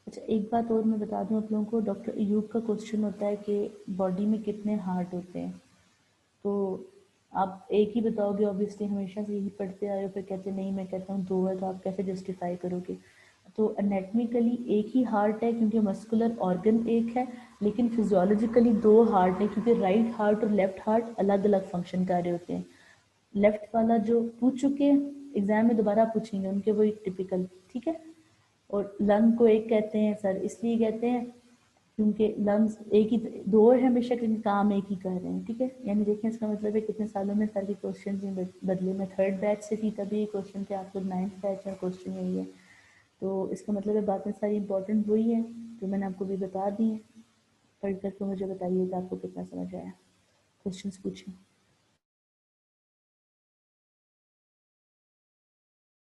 अच्छा, एक बात और मैं बता दूं आप लोगों को, डॉक्टर अयूब का क्वेश्चन होता है कि बॉडी में कितने हार्ट होते हैं, तो आप एक ही बताओगे, ऑब्वियसली हमेशा से यही पढ़ते आए हो, फिर कहते नहीं मैं कहता हूँ दो है, तो आप कैसे जस्टिफाई करोगे। तो एनेटमिकली एक ही हार्ट है क्योंकि मस्कुलर ऑर्गन एक है, लेकिन फिजियोलॉजिकली दो हार्ट है क्योंकि राइट हार्ट और लेफ्ट हार्ट अलग अलग फंक्शन कर रहे होते हैं। लेफ्ट वाला जो पूछ चुके हैं एग्जाम में, दोबारा पूछेंगे उनके, वही टिपिकल, ठीक है। और लंग को एक कहते हैं सर, इसलिए कहते हैं क्योंकि लंग्स एक ही, दो है हमेशा लेकिन काम एक ही कर रहे हैं, ठीक है। यानी देखें इसका मतलब है कितने सालों में सर के क्वेश्चन नहीं बदले। मैं थर्ड बैच से थी तभी ये क्वेश्चन थे, आप लोग 9th बैच में क्वेश्चन यही है, तो इसका मतलब है बातें सारी इंपॉर्टेंट वही है जो मैंने आपको भी बता दी है। पढ़ कर तो मुझे बताइए कि आपको कितना समझ आया। क्वेश्चंस पूछें।